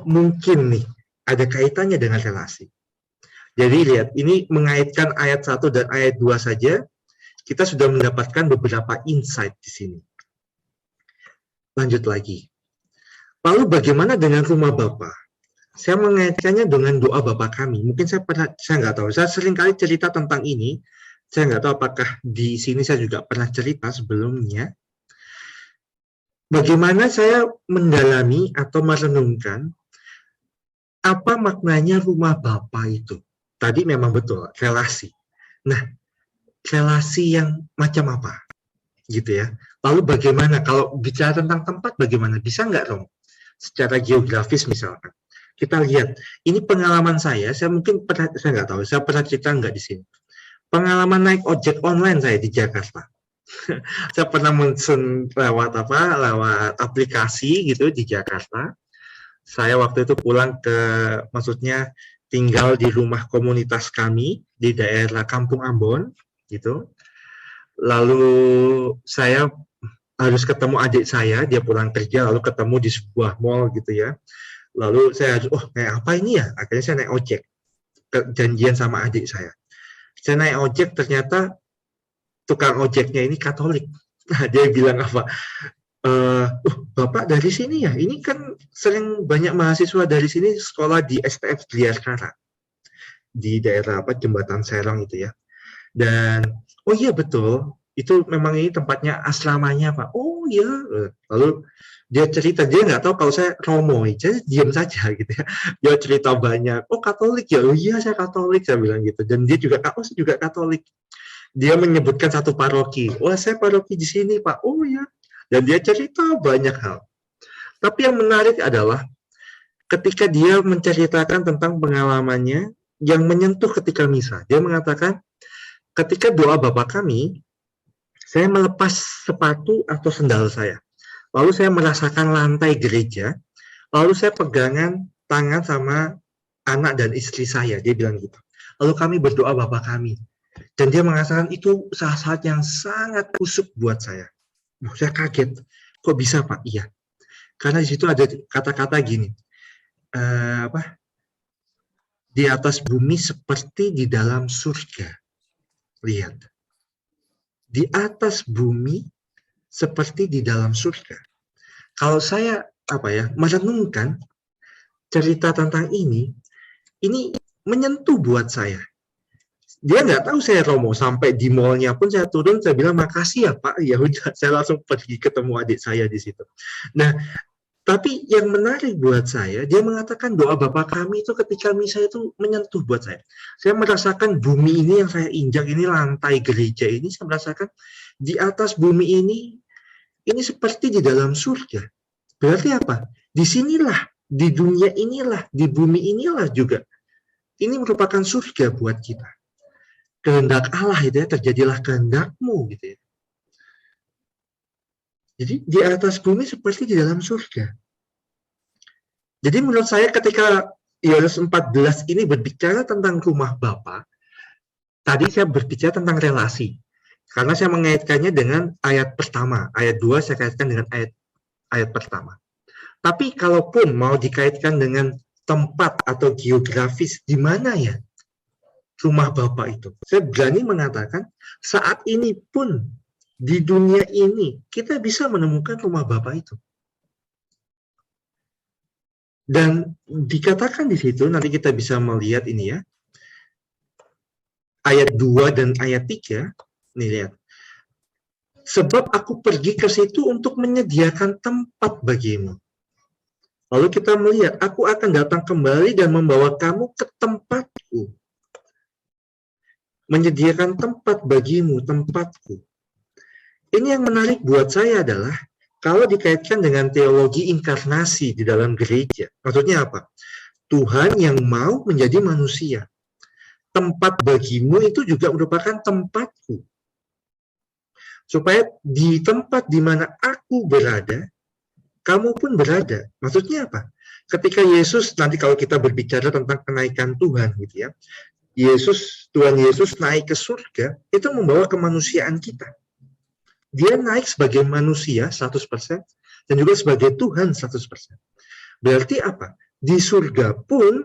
mungkin nih, ada kaitannya dengan relasi. Jadi lihat, ini mengaitkan ayat 1 dan ayat 2 saja, kita sudah mendapatkan beberapa insight di sini. Lanjut lagi. Lalu bagaimana dengan rumah Bapa? Saya mengaitkannya dengan doa Bapa kami. Mungkin saya nggak tahu. Saya sering kali cerita tentang ini. Saya nggak tahu apakah di sini saya juga pernah cerita sebelumnya. Bagaimana saya mendalami atau merenungkan apa maknanya rumah Bapa itu. Tadi memang betul, relasi. Nah, relasi yang macam apa? Gitu ya. Lalu bagaimana, kalau bicara tentang tempat, bagaimana? Bisa nggak, Rom? Secara geografis misalkan. Kita lihat, ini pengalaman saya mungkin pernah, saya nggak tahu, saya pernah cerita nggak di sini. Pengalaman naik ojek online saya di Jakarta. Saya pernah mesen lewat aplikasi gitu di Jakarta. Saya waktu itu pulang maksudnya tinggal di rumah komunitas kami di daerah Kampung Ambon gitu. Lalu saya harus ketemu adik saya, dia pulang kerja lalu ketemu di sebuah mall gitu ya. Lalu saya harus, kayak apa ini ya? Akhirnya saya naik ojek, janjian sama adik saya. Saya naik ojek, ternyata tukang ojeknya ini Katolik. Nah, dia bilang apa? Bapak dari sini ya? Ini kan sering banyak mahasiswa dari sini sekolah di STF Dliarkara. Di daerah Jembatan Serong itu ya. Dan, oh iya betul, itu memang ini tempatnya asramanya Pak. Oh iya. Lalu dia cerita, dia nggak tahu kalau saya Romo, jadi diam saja gitu ya. Dia cerita banyak, oh Katolik ya? Oh iya saya Katolik, saya bilang gitu. Dan dia juga, saya juga Katolik. Dia menyebutkan satu paroki. Wah, saya paroki di sini, Pak. Oh ya. Dan dia cerita banyak hal. Tapi yang menarik adalah ketika dia menceritakan tentang pengalamannya yang menyentuh ketika misa. Dia mengatakan, ketika doa Bapa kami, saya melepas sepatu atau sendal saya. Lalu saya merasakan lantai gereja. Lalu saya pegangan tangan sama anak dan istri saya. Dia bilang gitu. Lalu kami berdoa Bapa kami. Dan dia mengatakan itu saat-saat yang sangat kusuk buat saya. Saya kaget. Kok bisa Pak? Iya. Karena di situ ada kata-kata gini. Di atas bumi seperti di dalam surga. Lihat. Di atas bumi seperti di dalam surga. Kalau saya merenungkan cerita tentang ini menyentuh buat saya. Dia nggak tahu saya Romo, sampai di mallnya pun saya turun, saya bilang makasih ya Pak, ya udah saya langsung pergi ketemu adik saya di situ. Nah, tapi yang menarik buat saya, dia mengatakan doa Bapa kami itu ketika misa itu menyentuh buat saya. Saya merasakan bumi ini yang saya injak ini, lantai gereja ini, saya merasakan di atas bumi ini seperti di dalam surga. Berarti apa? Di sinilah, di dunia inilah, di bumi inilah juga. Ini merupakan surga buat kita. Kehendak Allah itu ya, terjadilah kehendakmu gitu ya. Jadi di atas bumi seperti di dalam surga. Jadi menurut saya ketika Yohanes 14 ini berbicara tentang rumah Bapa, tadi saya berbicara tentang relasi. Karena saya mengaitkannya dengan ayat pertama. Ayat 2 saya kaitkan dengan ayat pertama. Tapi kalaupun mau dikaitkan dengan tempat atau geografis, di mana ya rumah Bapa itu? Saya berani mengatakan saat ini pun di dunia ini kita bisa menemukan rumah Bapa itu. Dan dikatakan di situ, nanti kita bisa melihat ini ya, ayat 2 dan ayat 3, nih lihat. Sebab aku pergi ke situ untuk menyediakan tempat bagimu. Lalu kita melihat, aku akan datang kembali dan membawa kamu ke tempatku. Menyediakan tempat bagimu, tempatku. Ini yang menarik buat saya adalah, kalau dikaitkan dengan teologi inkarnasi di dalam gereja, maksudnya apa? Tuhan yang mau menjadi manusia. Tempat bagimu itu juga merupakan tempatku. Supaya di tempat di mana aku berada, kamu pun berada. Maksudnya apa? Ketika Yesus, nanti kalau kita berbicara tentang kenaikan Tuhan, gitu ya, Tuhan Yesus naik ke surga, itu membawa kemanusiaan kita. Dia naik sebagai manusia 100% dan juga sebagai Tuhan 100%. Berarti apa? Di surga pun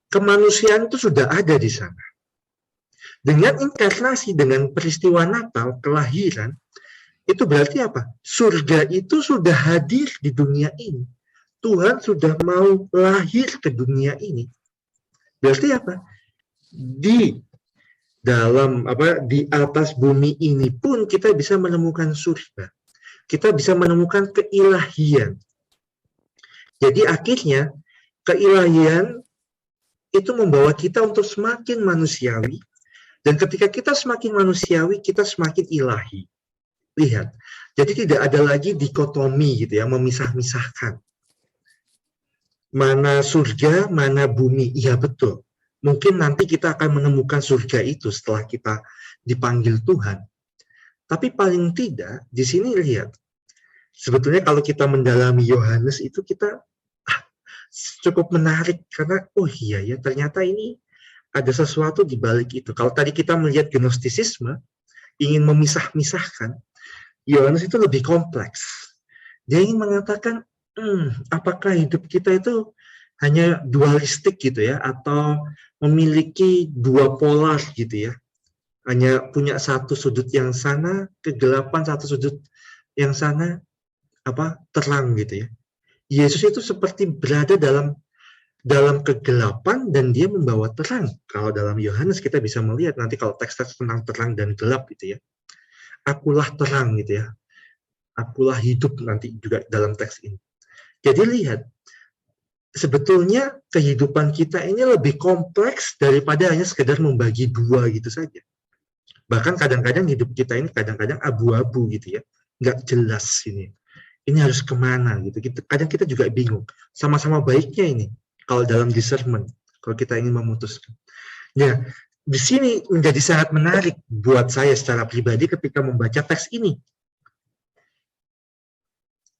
kemanusiaan itu sudah ada di sana. Dengan inkarnasi, dengan peristiwa Natal, kelahiran, itu berarti apa? Surga itu sudah hadir di dunia ini. Tuhan sudah mau lahir ke dunia ini. Berarti apa? Di atas bumi ini pun kita bisa menemukan surga. Kita bisa menemukan keilahian. Jadi akhirnya keilahian itu membawa kita untuk semakin manusiawi, dan ketika kita semakin manusiawi, kita semakin ilahi. Lihat, jadi tidak ada lagi dikotomi gitu ya, memisah-misahkan. Mana surga, mana bumi. Iya betul. Mungkin nanti kita akan menemukan surga itu setelah kita dipanggil Tuhan. Tapi paling tidak, di sini lihat, sebetulnya kalau kita mendalami Yohanes itu kita cukup menarik, karena oh iya ya, ternyata ini ada sesuatu di balik itu. Kalau tadi kita melihat gnostisisme, ingin memisah-misahkan, Yohanes itu lebih kompleks. Dia ingin mengatakan, apakah hidup kita itu hanya dualistik gitu ya, atau memiliki dua polar gitu ya, hanya punya satu sudut yang sana, kegelapan, satu sudut yang sana, terang gitu ya. Yesus itu seperti berada dalam kegelapan dan dia membawa terang. Kalau dalam Yohanes kita bisa melihat nanti kalau teks-teks tentang terang dan gelap gitu ya. Akulah terang gitu ya. Akulah hidup nanti juga dalam teks ini. Jadi lihat, sebetulnya kehidupan kita ini lebih kompleks daripada hanya sekedar membagi dua gitu saja. Bahkan kadang-kadang hidup kita ini kadang-kadang abu-abu gitu ya. Nggak jelas ini. Ini harus kemana gitu. Kadang kita juga bingung. Sama-sama baiknya ini kalau dalam discernment, kalau kita ingin memutuskan. Ya, di sini menjadi sangat menarik buat saya secara pribadi ketika membaca teks ini.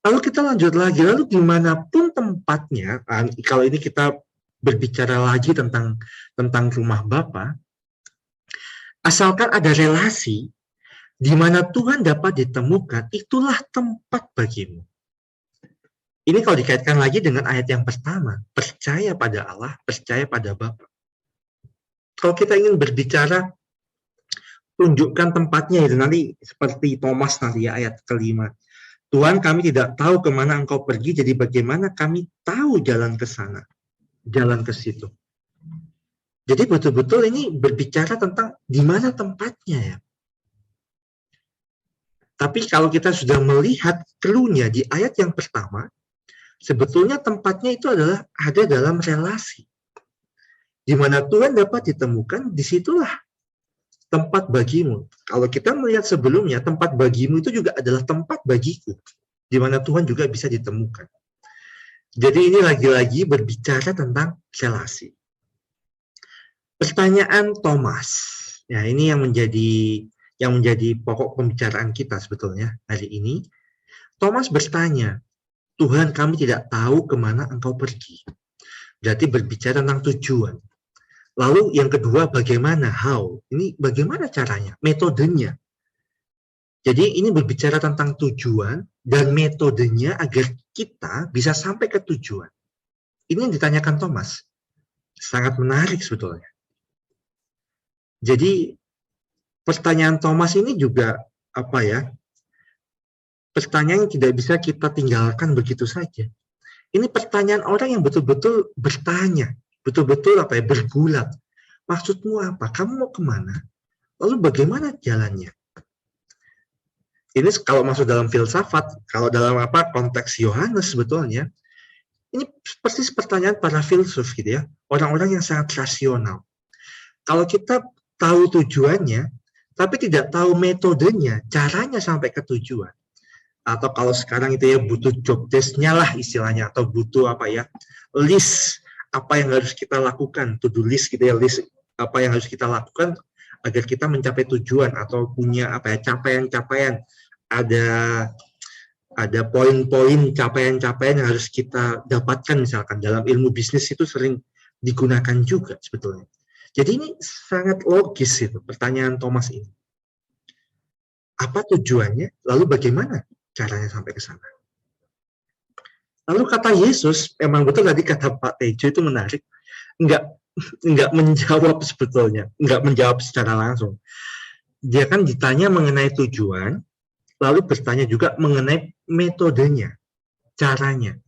Lalu kita lanjut lagi, lalu dimanapun tempatnya, kalau ini kita berbicara lagi tentang rumah Bapa, asalkan ada relasi, di mana Tuhan dapat ditemukan, itulah tempat bagimu. Ini kalau dikaitkan lagi dengan ayat yang pertama, percaya pada Allah, percaya pada Bapa. Kalau kita ingin berbicara, tunjukkan tempatnya itu nanti seperti Thomas nanti ya, ayat kelima. Tuhan, kami tidak tahu kemana Engkau pergi, jadi bagaimana kami tahu jalan ke sana, jalan ke situ. Jadi betul-betul ini berbicara tentang di mana tempatnya ya. Tapi kalau kita sudah melihat clue-nya di ayat yang pertama, sebetulnya tempatnya itu adalah ada dalam relasi. Di mana Tuhan dapat ditemukan, disitulah tempat bagimu. Kalau kita melihat sebelumnya, tempat bagimu itu juga adalah tempat bagiku, di mana Tuhan juga bisa ditemukan. Jadi ini lagi-lagi berbicara tentang relasi. Pertanyaan Thomas, ya ini yang menjadi pokok pembicaraan kita sebetulnya hari ini. Thomas bertanya, Tuhan, kami tidak tahu kemana Engkau pergi. Berarti berbicara tentang tujuan. Lalu yang kedua, bagaimana? How? Ini bagaimana caranya? Metodenya. Jadi ini berbicara tentang tujuan dan metodenya agar kita bisa sampai ke tujuan. Ini yang ditanyakan Thomas. Sangat menarik sebetulnya. Jadi pertanyaan Thomas ini juga pertanyaan yang tidak bisa kita tinggalkan begitu saja. Ini pertanyaan orang yang betul-betul bertanya, betul-betul bergulat. Maksudmu apa? Kamu mau kemana? Lalu bagaimana jalannya? Ini kalau masuk dalam filsafat, kalau dalam konteks Yohanes sebetulnya, ini persis pertanyaan para filsuf gitu ya, orang-orang yang sangat rasional. Kalau kita tahu tujuannya, tapi tidak tahu metodenya, caranya sampai ke tujuan. Atau kalau sekarang itu ya butuh job desk-nya lah istilahnya, atau butuh list apa yang harus kita lakukan, to-do list gitu ya, list apa yang harus kita lakukan agar kita mencapai tujuan atau punya capaian-capaian, ada poin-poin capaian-capaian yang harus kita dapatkan misalkan dalam ilmu bisnis itu sering digunakan juga sebetulnya. Jadi ini sangat logis itu pertanyaan Thomas ini. Apa tujuannya? Lalu bagaimana caranya sampai ke sana? Lalu kata Yesus, memang betul tadi kata Pak Tejo itu menarik, enggak menjawab sebetulnya, enggak menjawab secara langsung. Dia kan ditanya mengenai tujuan, lalu bertanya juga mengenai metodenya, caranya.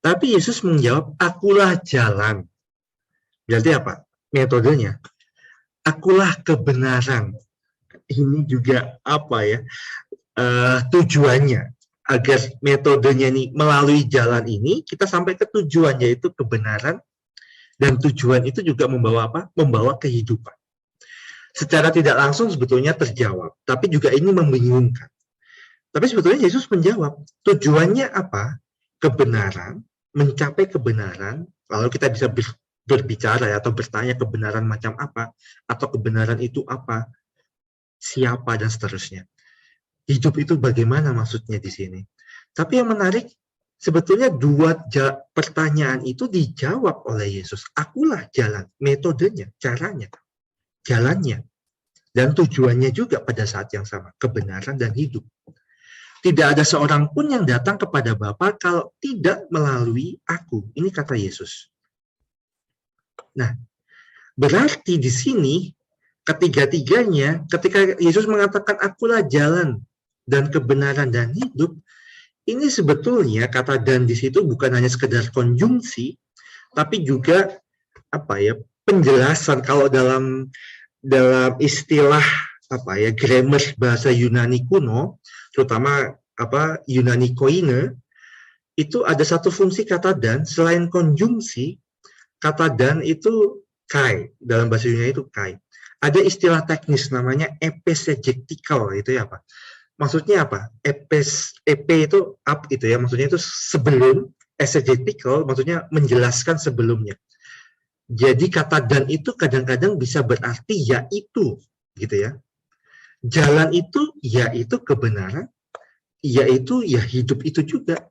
Tapi Yesus menjawab, akulah jalan. Berarti apa? Metodenya. Akulah kebenaran. Ini juga apa ya? Tujuannya. Agar metodenya ini melalui jalan ini, kita sampai ke tujuan, yaitu kebenaran. Dan tujuan itu juga membawa apa? Membawa kehidupan. Secara tidak langsung sebetulnya terjawab. Tapi juga ini membingungkan. Tapi sebetulnya Yesus menjawab, tujuannya apa? Kebenaran, mencapai kebenaran, lalu kita bisa berbicara atau bertanya kebenaran macam apa, atau kebenaran itu apa, siapa, dan seterusnya. Hidup itu bagaimana maksudnya di sini. Tapi yang menarik, sebetulnya dua pertanyaan itu dijawab oleh Yesus. Akulah jalan, metodenya, caranya, jalannya, dan tujuannya juga pada saat yang sama, kebenaran dan hidup. Tidak ada seorang pun yang datang kepada Bapa kalau tidak melalui aku. Ini kata Yesus. Nah, berarti di sini ketiga-tiganya, ketika Yesus mengatakan akulah jalan dan kebenaran dan hidup, ini sebetulnya kata dan di situ bukan hanya sekedar konjungsi, tapi juga apa ya, penjelasan. Kalau dalam istilah apa ya, grammar bahasa Yunani kuno, terutama apa Yunani Koine, itu ada satu fungsi kata dan. Selain konjungsi, kata dan itu kai, dalam bahasa Yunani itu kai. Ada istilah teknis namanya epesegektikal, itu ya apa? Maksudnya apa? Epe itu up itu ya, maksudnya itu sebelum, exegetical maksudnya menjelaskan sebelumnya. Jadi kata dan itu kadang-kadang bisa berarti yaitu, gitu ya. Jalan itu yaitu kebenaran, yaitu ya hidup itu juga.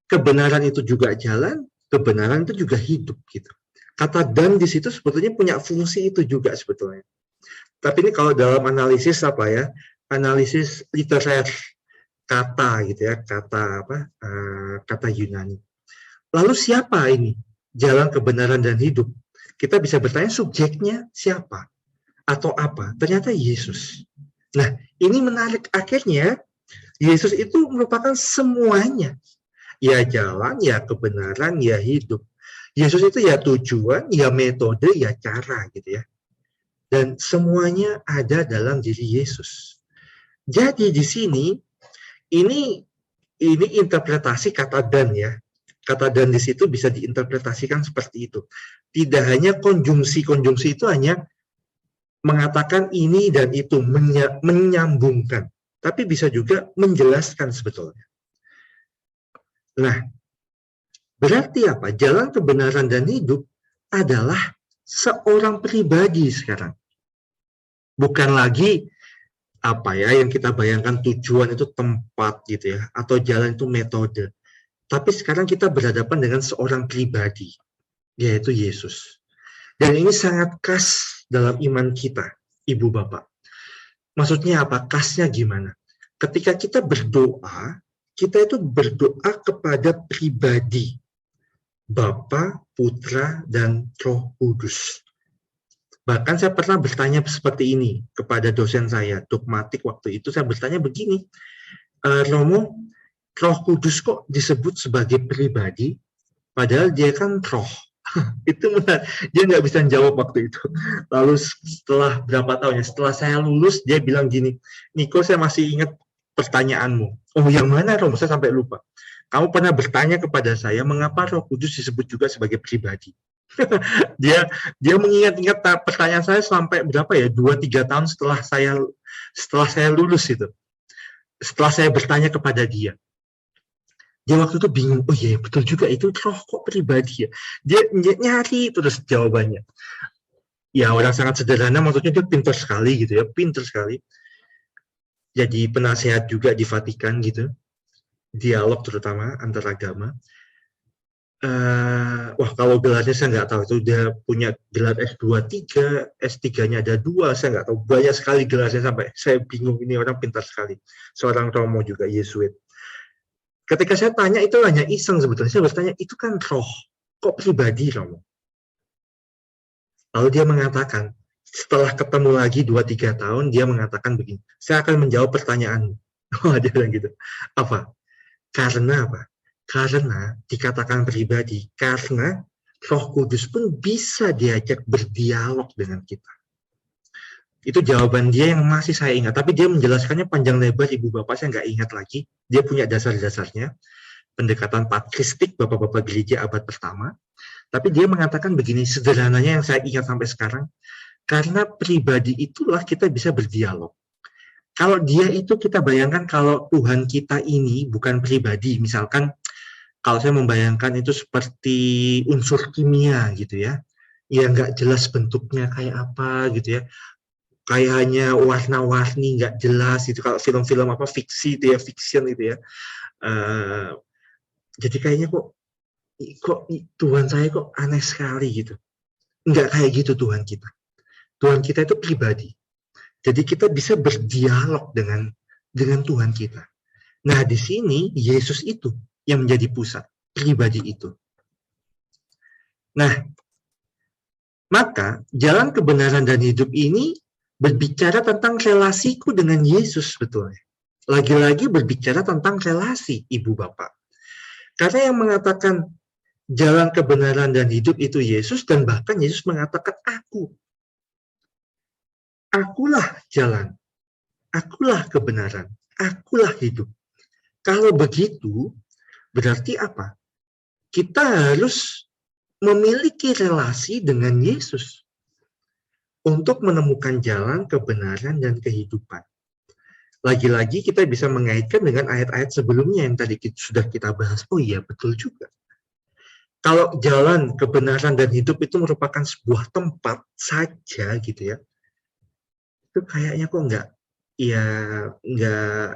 Kebenaran itu juga jalan, kebenaran itu juga hidup gitu. Kata dan di situ sebetulnya punya fungsi itu juga sebetulnya. Tapi ini kalau dalam analisis apa ya? Analisis literer kata gitu ya, kata Yunani. Lalu siapa ini? Jalan, kebenaran dan hidup. Kita bisa bertanya subjeknya siapa atau apa? Ternyata Yesus. Nah, ini menarik, akhirnya Yesus itu merupakan semuanya. Ya jalan, ya kebenaran, ya hidup. Yesus itu ya tujuan, ya metode, ya cara gitu ya. Dan semuanya ada dalam diri Yesus. Jadi di sini ini interpretasi kata dan ya. Kata dan di situ bisa diinterpretasikan seperti itu. Tidak hanya konjungsi itu hanya mengatakan ini dan itu, menyambungkan. Tapi bisa juga menjelaskan sebetulnya. Nah, berarti apa? Jalan kebenaran dan hidup adalah seorang pribadi sekarang. Bukan lagi apa ya yang kita bayangkan tujuan itu tempat gitu ya, atau jalan itu metode. Tapi sekarang kita berhadapan dengan seorang pribadi, yaitu Yesus. Dan ini sangat khas dalam iman kita, Ibu Bapak. Maksudnya apa? Khasnya gimana? Ketika kita berdoa, kita itu berdoa kepada pribadi, Bapa, Putra, dan Roh Kudus. Bahkan saya pernah bertanya seperti ini kepada dosen saya, dogmatik waktu itu, saya bertanya begini, Romo, Roh Kudus kok disebut sebagai pribadi, padahal dia kan roh. Itu benar, dia nggak bisa jawab waktu itu. Lalu setelah berapa tahun ya, setelah saya lulus, dia bilang gini, Niko saya masih ingat pertanyaanmu. Oh yang mana Romo? Saya sampai lupa. Kamu pernah bertanya kepada saya, mengapa Roh Kudus disebut juga sebagai pribadi? dia mengingat-ingat pertanyaan saya sampai berapa ya, 2-3 tahun setelah saya lulus itu. Setelah saya bertanya kepada dia. Dia waktu itu bingung, oh iya betul juga, itu roh kok pribadi ya. Dia nyari terus jawabannya. Ya orang sangat sederhana, maksudnya dia pintar sekali gitu ya, pintar sekali. Jadi penasehat juga di Vatikan gitu, dialog terutama antar agama. Wah kalau gelarnya saya nggak tahu, itu dia punya gelar S2 3, S3-nya ada 2, saya nggak tahu, banyak sekali gelarnya sampai saya bingung, ini orang pintar sekali. Seorang Romo juga, Yesuit. Ketika saya tanya itu hanya iseng sebetulnya, saya bertanya itu kan roh, kok pribadi Romo? Lalu dia mengatakan, setelah ketemu lagi 2-3 tahun, dia mengatakan begini, saya akan menjawab pertanyaanmu. Oh dia bilang gitu, apa? Karena apa? Karena dikatakan pribadi, karena Roh Kudus pun bisa diajak berdialog dengan kita. Itu jawaban dia yang masih saya ingat, tapi dia menjelaskannya panjang lebar, Ibu Bapak saya nggak ingat lagi. Dia punya dasar-dasarnya, pendekatan patristik Bapak-Bapak gereja abad pertama. Tapi dia mengatakan begini, sederhananya yang saya ingat sampai sekarang, karena pribadi itulah kita bisa berdialog. Kalau dia itu kita bayangkan kalau Tuhan kita ini bukan pribadi, misalkan kalau saya membayangkan itu seperti unsur kimia gitu ya, ya nggak jelas bentuknya kayak apa gitu ya, kayak hanya warna-warni nggak jelas gitu. Kalau film-film apa fiksi itu ya, fiction gitu ya, jadi kayaknya kok Tuhan saya kok aneh sekali gitu. Nggak kayak gitu Tuhan kita. Tuhan kita itu pribadi. Jadi kita bisa berdialog dengan Tuhan kita. Nah, di sini Yesus itu yang menjadi pusat, pribadi itu. Nah, maka jalan kebenaran dan hidup ini berbicara tentang relasiku dengan Yesus sebetulnya. Lagi-lagi berbicara tentang relasi, Ibu Bapak. Karena yang mengatakan jalan kebenaran dan hidup itu Yesus, dan bahkan Yesus mengatakan aku. Akulah jalan, akulah kebenaran, akulah hidup. Kalau begitu, berarti apa? Kita harus memiliki relasi dengan Yesus untuk menemukan jalan kebenaran dan kehidupan. Lagi-lagi kita bisa mengaitkan dengan ayat-ayat sebelumnya yang tadi sudah kita bahas. Oh iya, betul juga. Kalau jalan kebenaran dan hidup itu merupakan sebuah tempat saja gitu ya, itu kayaknya kok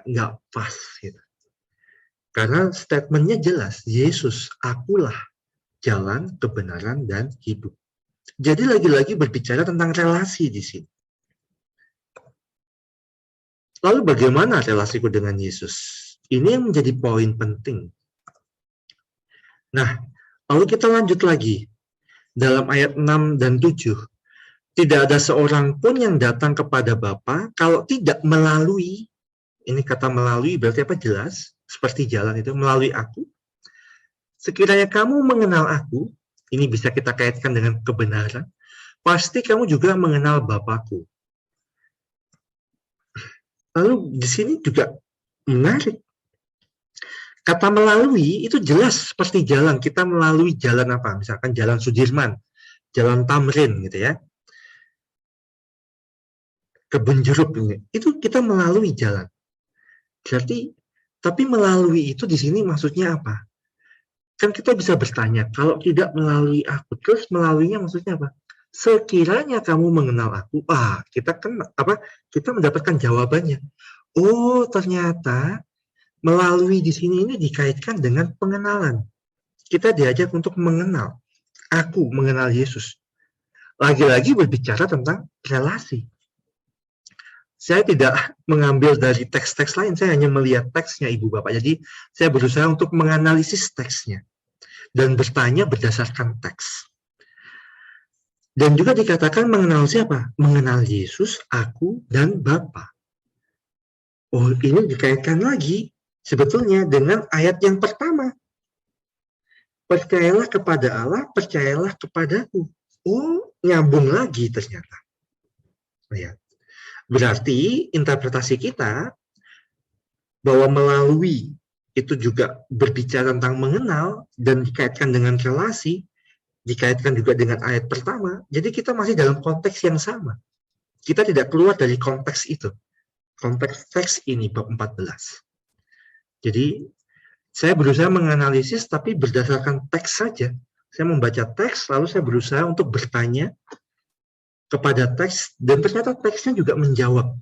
nggak pas gitu. Karena statementnya jelas, Yesus, akulah jalan, kebenaran, dan hidup. Jadi lagi-lagi berbicara tentang relasi di sini. Lalu bagaimana relasiku dengan Yesus? Ini yang menjadi poin penting. Nah, lalu kita lanjut lagi. Dalam ayat 6 dan 7, tidak ada seorang pun yang datang kepada Bapa kalau tidak melalui, ini kata melalui berarti apa? Jelas, seperti jalan itu, melalui aku. Sekiranya kamu mengenal aku, ini bisa kita kaitkan dengan kebenaran, pasti kamu juga mengenal Bapakku. Lalu di sini juga menarik. Kata melalui itu jelas seperti jalan. Kita melalui jalan apa? Misalkan jalan Sudirman, jalan Tamrin gitu ya. Kebun jeruk ini. Itu kita melalui jalan. Berarti, tapi melalui itu di sini maksudnya apa? Kan kita bisa bertanya, kalau tidak melalui aku, terus melaluinya maksudnya apa? Sekiranya kamu mengenal aku, kita mendapatkan jawabannya. Oh, ternyata melalui di sini ini dikaitkan dengan pengenalan. Kita diajak untuk mengenal. Aku mengenal Yesus. Lagi-lagi berbicara tentang relasi. Saya tidak mengambil dari teks-teks lain, saya hanya melihat teksnya Ibu Bapak. Jadi saya berusaha untuk menganalisis teksnya dan bertanya berdasarkan teks. Dan juga dikatakan mengenal siapa? Mengenal Yesus, aku, dan Bapa. Oh, ini dikaitkan lagi sebetulnya dengan ayat yang pertama. Percayalah kepada Allah, percayalah kepadaku. Oh, nyambung lagi ternyata. Ya. Berarti interpretasi kita bahwa melalui itu juga berbicara tentang mengenal dan dikaitkan dengan relasi, dikaitkan juga dengan ayat pertama, jadi kita masih dalam konteks yang sama. Kita tidak keluar dari konteks itu. Konteks teks ini bab 14. Jadi saya berusaha menganalisis tapi berdasarkan teks saja. Saya membaca teks lalu saya berusaha untuk bertanya kepada teks dan ternyata teksnya juga menjawab.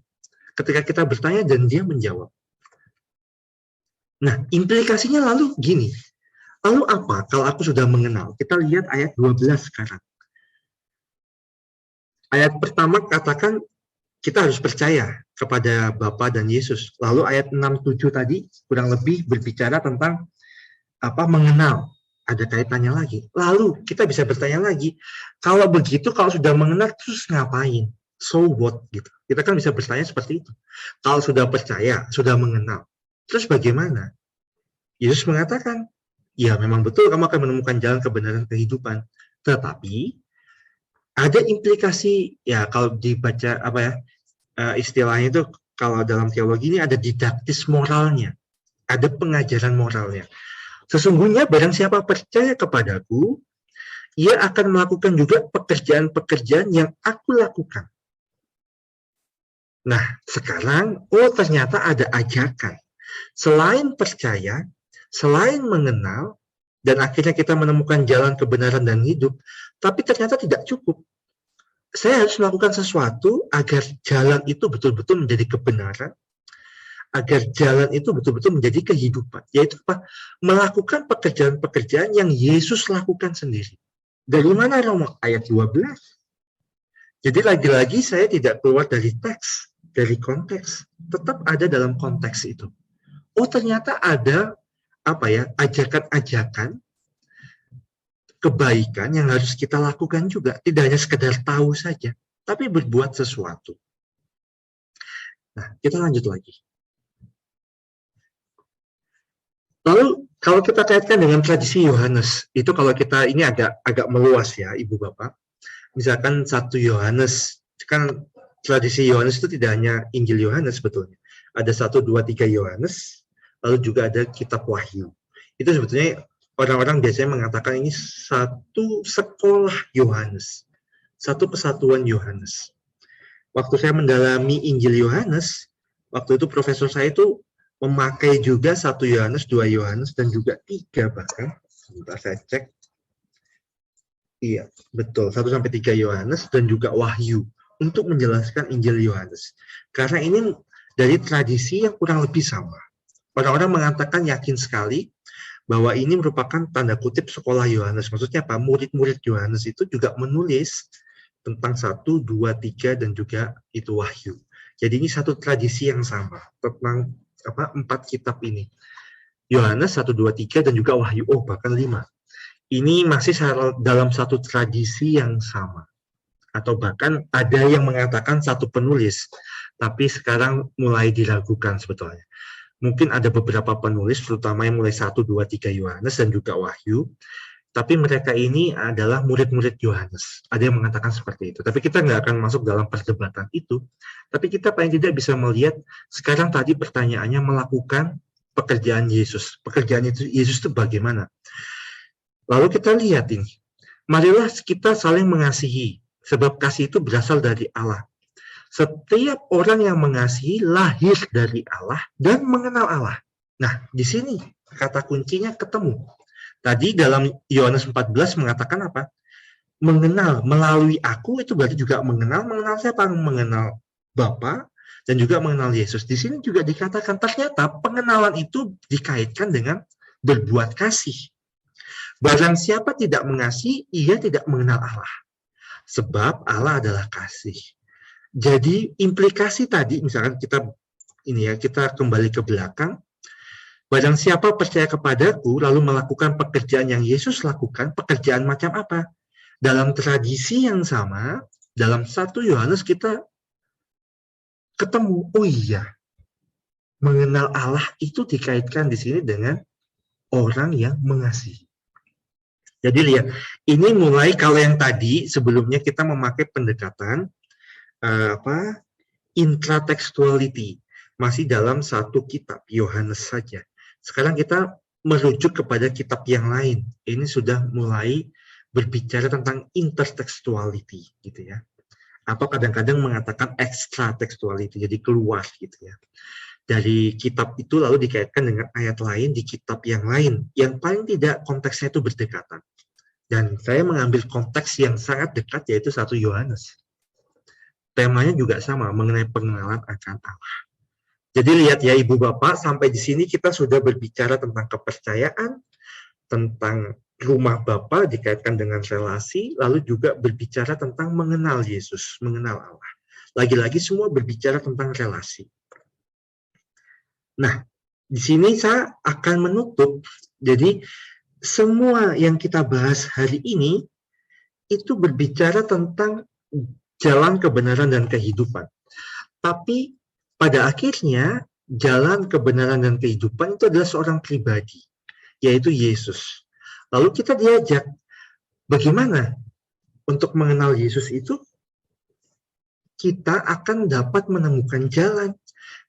Ketika kita bertanya dan dia menjawab. Nah, implikasinya lalu gini. Lalu apa kalau aku sudah mengenal? Kita lihat ayat 12 sekarang. Ayat pertama katakan kita harus percaya kepada Bapa dan Yesus. Lalu ayat 6-7 tadi kurang lebih berbicara tentang apa mengenal. Ada kaitannya lagi. Lalu kita bisa bertanya lagi, kalau begitu kalau sudah mengenal terus ngapain? So what gitu. Kita kan bisa bertanya seperti itu. Kalau sudah percaya, sudah mengenal, terus bagaimana? Yesus mengatakan, ya memang betul kamu akan menemukan jalan kebenaran kehidupan. Tetapi ada implikasi, ya kalau dibaca apa ya, istilahnya itu kalau dalam teologi ini ada didaktis moralnya, ada pengajaran moralnya. Sesungguhnya barang siapa percaya kepadaku, ia akan melakukan juga pekerjaan-pekerjaan yang aku lakukan. Nah, sekarang, ternyata ada ajakan. Selain percaya, selain mengenal, dan akhirnya kita menemukan jalan kebenaran dan hidup, tapi ternyata tidak cukup. Saya harus melakukan sesuatu agar jalan itu betul-betul menjadi kebenaran, agar jalan itu betul-betul menjadi kehidupan. Yaitu apa? Melakukan pekerjaan-pekerjaan yang Yesus lakukan sendiri. Dari mana Romo? Ayat 12. Jadi lagi-lagi saya tidak keluar dari teks, dari konteks. Tetap ada dalam konteks itu. Ternyata ada ajakan-ajakan kebaikan yang harus kita lakukan juga. Tidak hanya sekedar tahu saja, tapi berbuat sesuatu. Nah, kita lanjut lagi. Lalu kalau kita kaitkan dengan tradisi Yohanes, itu kalau kita ini agak meluas ya, Ibu Bapak. Misalkan 1 Yohanes, kan tradisi Yohanes itu tidak hanya Injil Yohanes sebetulnya. Ada 1, 2, 3 Yohanes, lalu juga ada kitab Wahyu. Itu sebetulnya orang-orang biasanya mengatakan ini satu sekolah Yohanes, satu kesatuan Yohanes. Waktu saya mendalami Injil Yohanes, waktu itu profesor saya itu memakai juga 1 Yohanes, 2 Yohanes, dan juga 3 bahkan. Sebentar saya cek. Iya, betul. 1-3 Yohanes dan juga Wahyu untuk menjelaskan Injil Yohanes. Karena ini dari tradisi yang kurang lebih sama. Orang-orang mengatakan yakin sekali bahwa ini merupakan tanda kutip sekolah Yohanes. Maksudnya apa? Murid-murid Yohanes itu juga menulis tentang 1, 2, 3 dan juga itu Wahyu. Jadi ini satu tradisi yang sama tentang 4 kitab ini. Yohanes 1, 2, 3 dan juga Wahyu. Bahkan 5. Ini masih dalam satu tradisi yang sama. Atau bahkan ada yang mengatakan satu penulis, tapi sekarang mulai diragukan sebetulnya. Mungkin ada beberapa penulis, terutama yang mulai 1, 2, 3 Yohanes dan juga Wahyu, tapi mereka ini adalah murid-murid Yohanes. Ada yang mengatakan seperti itu. Tapi kita nggak akan masuk dalam perdebatan itu. Tapi kita paling tidak bisa melihat, sekarang tadi pertanyaannya melakukan pekerjaan Yesus. Pekerjaan itu Yesus itu bagaimana? Lalu kita lihat ini. Marilah kita saling mengasihi, sebab kasih itu berasal dari Allah. Setiap orang yang mengasihi lahir dari Allah dan mengenal Allah. Nah, di sini kata kuncinya ketemu. Tadi dalam Yohanes 14 mengatakan apa? Mengenal, melalui aku itu berarti juga mengenal siapa? Mengenal Bapa dan juga mengenal Yesus. Di sini juga dikatakan ternyata pengenalan itu dikaitkan dengan berbuat kasih. Barang siapa tidak mengasihi, ia tidak mengenal Allah. Sebab Allah adalah kasih. Jadi implikasi tadi, misalkan kita kembali ke belakang, barang siapa percaya kepadaku, lalu melakukan pekerjaan yang Yesus lakukan, pekerjaan macam apa? Dalam tradisi yang sama, dalam 1 Yohanes kita ketemu, mengenal Allah itu dikaitkan di sini dengan orang yang mengasihi. Jadi lihat, ini mulai kalau yang tadi sebelumnya kita memakai pendekatan intratekstuality, masih dalam satu kitab Yohanes saja. Sekarang kita merujuk kepada kitab yang lain. Ini sudah mulai berbicara tentang intertekstuality, gitu ya. Atau kadang-kadang mengatakan extratekstuality, jadi keluar, gitu ya. Dari kitab itu lalu dikaitkan dengan ayat lain di kitab yang lain, yang paling tidak konteksnya itu berdekatan. Dan saya mengambil konteks yang sangat dekat, yaitu 1 Yohanes. Temanya juga sama, mengenai pengenalan akan Allah. Jadi lihat ya Ibu Bapak, sampai di sini kita sudah berbicara tentang kepercayaan, tentang rumah Bapa dikaitkan dengan relasi, lalu juga berbicara tentang mengenal Yesus, mengenal Allah. Lagi-lagi semua berbicara tentang relasi. Nah, di sini saya akan menutup. Jadi, semua yang kita bahas hari ini itu berbicara tentang jalan kebenaran dan kehidupan. Tapi pada akhirnya, jalan kebenaran dan kehidupan itu adalah seorang pribadi yaitu Yesus. Lalu kita diajak, bagaimana untuk mengenal Yesus itu? Kita akan dapat menemukan jalan,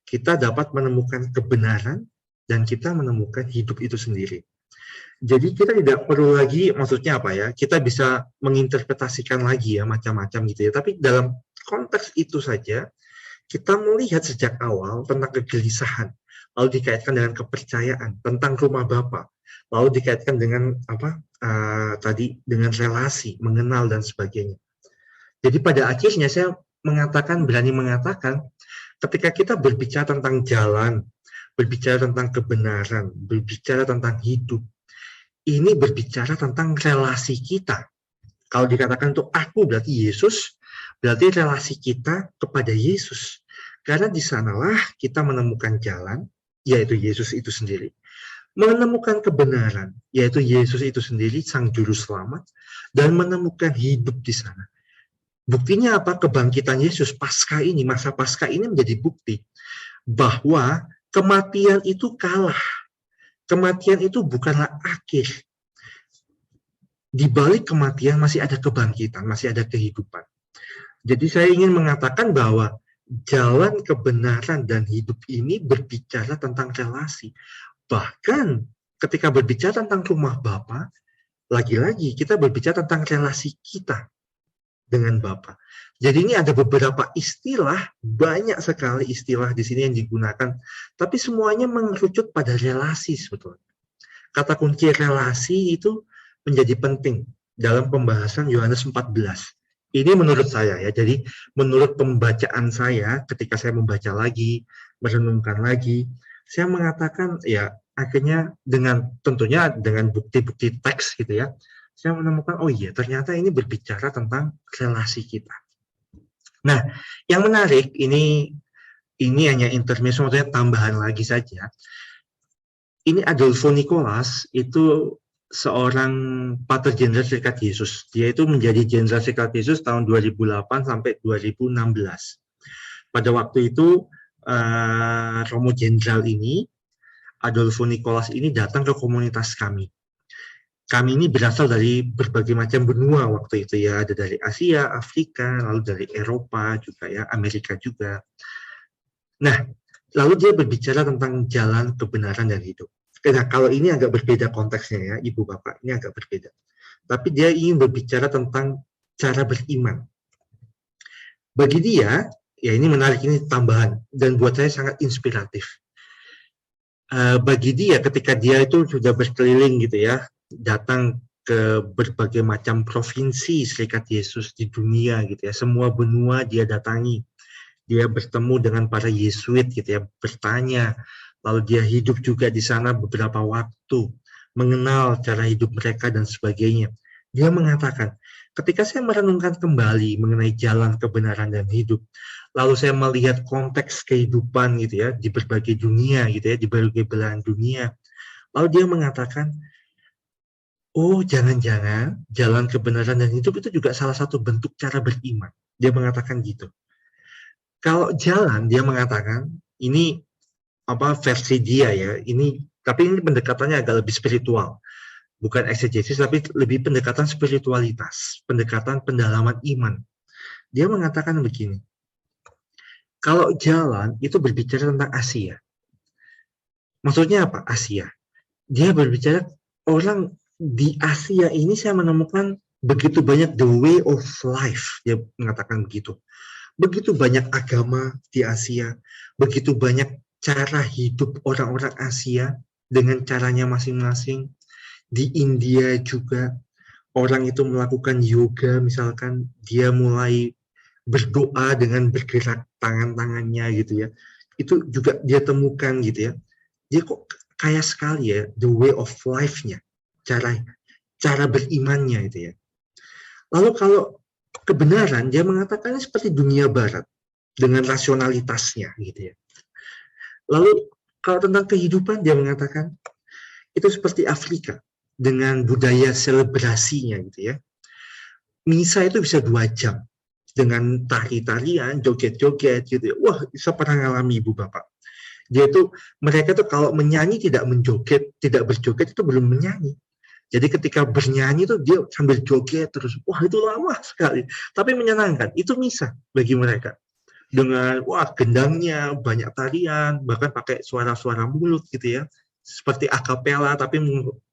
kita dapat menemukan kebenaran, dan kita menemukan hidup itu sendiri. Jadi kita tidak perlu lagi, maksudnya apa ya, kita bisa menginterpretasikan lagi ya, macam-macam gitu ya, tapi dalam konteks itu saja, kita melihat sejak awal tentang kegelisahan, lalu dikaitkan dengan kepercayaan, tentang rumah Bapa, lalu dikaitkan dengan tadi dengan relasi, mengenal dan sebagainya. Jadi pada akhirnya saya berani mengatakan, ketika kita berbicara tentang jalan, berbicara tentang kebenaran, berbicara tentang hidup, ini berbicara tentang relasi kita. Kalau dikatakan untuk aku berarti Yesus, berarti relasi kita kepada Yesus. Karena di sanalah kita menemukan jalan, yaitu Yesus itu sendiri. Menemukan kebenaran, yaitu Yesus itu sendiri, Sang Juru Selamat, dan menemukan hidup di sana. Buktinya apa? Kebangkitan Yesus, Paskah ini, masa Paskah ini menjadi bukti bahwa kematian itu kalah. Kematian itu bukanlah akhir. Di balik kematian masih ada kebangkitan, masih ada kehidupan. Jadi saya ingin mengatakan bahwa jalan kebenaran dan hidup ini berbicara tentang relasi. Bahkan ketika berbicara tentang rumah Bapa, lagi-lagi kita berbicara tentang relasi kita dengan Bapa. Jadi ini ada beberapa istilah, banyak sekali istilah di sini yang digunakan, tapi semuanya mengerucut pada relasi sebetulnya. Kata kunci relasi itu menjadi penting dalam pembahasan Yohanes 14. Ini menurut saya ya, jadi menurut pembacaan saya ketika saya membaca lagi, merenungkan lagi, saya mengatakan ya akhirnya tentunya dengan bukti-bukti teks gitu ya, saya menemukan, oh iya, ternyata ini berbicara tentang relasi kita. Nah, yang menarik, ini hanya intermezzo, maksudnya tambahan lagi saja. Ini Adolfo Nicolas, itu seorang Pater Jenderal Serikat Yesus. Dia itu menjadi Jenderal Serikat Yesus tahun 2008 sampai 2016. Pada waktu itu, Romo Jenderal ini, Adolfo Nicolas ini datang ke komunitas kami. Kami ini berasal dari berbagai macam benua waktu itu ya, ada dari Asia, Afrika, lalu dari Eropa juga ya, Amerika juga. Nah, lalu dia berbicara tentang jalan kebenaran dan hidup. Nah, kalau ini agak berbeda konteksnya ya, Ibu Bapak, ini agak berbeda. Tapi dia ingin berbicara tentang cara beriman. Bagi dia, ya ini menarik, ini tambahan, dan buat saya sangat inspiratif. Bagi dia, ketika dia itu sudah berkeliling gitu ya, datang ke berbagai macam provinsi Serikat Yesus di dunia gitu ya, semua benua dia datangi, dia bertemu dengan para Yesuit gitu ya, bertanya, lalu dia hidup juga di sana beberapa waktu, mengenal cara hidup mereka dan sebagainya. Dia mengatakan, ketika saya merenungkan kembali mengenai jalan kebenaran dan hidup, lalu saya melihat konteks kehidupan gitu ya, di berbagai dunia gitu ya, di berbagai belahan dunia, lalu dia mengatakan, oh, jangan-jangan jalan kebenaran dan hidup itu juga salah satu bentuk cara beriman. Dia mengatakan gitu. Kalau jalan, dia mengatakan, ini versi dia ya, tapi ini pendekatannya agak lebih spiritual. Bukan eksegesis, tapi lebih pendekatan spiritualitas, pendekatan pendalaman iman. Dia mengatakan begini, kalau jalan itu berbicara tentang Asia. Maksudnya apa? Asia. Dia berbicara orang di Asia ini saya menemukan begitu banyak the way of life, dia mengatakan begitu. Begitu banyak agama di Asia, begitu banyak cara hidup orang-orang Asia dengan caranya masing-masing. Di India juga orang itu melakukan yoga, misalkan dia mulai berdoa dengan bergerak tangan-tangannya gitu ya. Itu juga dia temukan gitu ya. Dia kok kaya sekali ya the way of life-nya. Cara berimannya itu ya. Lalu kalau kebenaran, dia mengatakannya seperti dunia barat dengan rasionalitasnya gitu ya. Lalu kalau tentang kehidupan, dia mengatakan itu seperti Afrika dengan budaya selebrasinya gitu ya. Misa itu bisa 2 jam dengan tari-tarian, joget-joget gitu ya. Wah, bisa pernah ngalami Ibu Bapak. Mereka tuh kalau menyanyi tidak menjoget, tidak berjoget itu belum menyanyi. Jadi ketika bernyanyi tuh dia sambil joget terus. Wah, itu lama sekali. Tapi menyenangkan. Itu misa bagi mereka. Dengan gendangnya, banyak tarian, bahkan pakai suara-suara mulut gitu ya. Seperti akapela tapi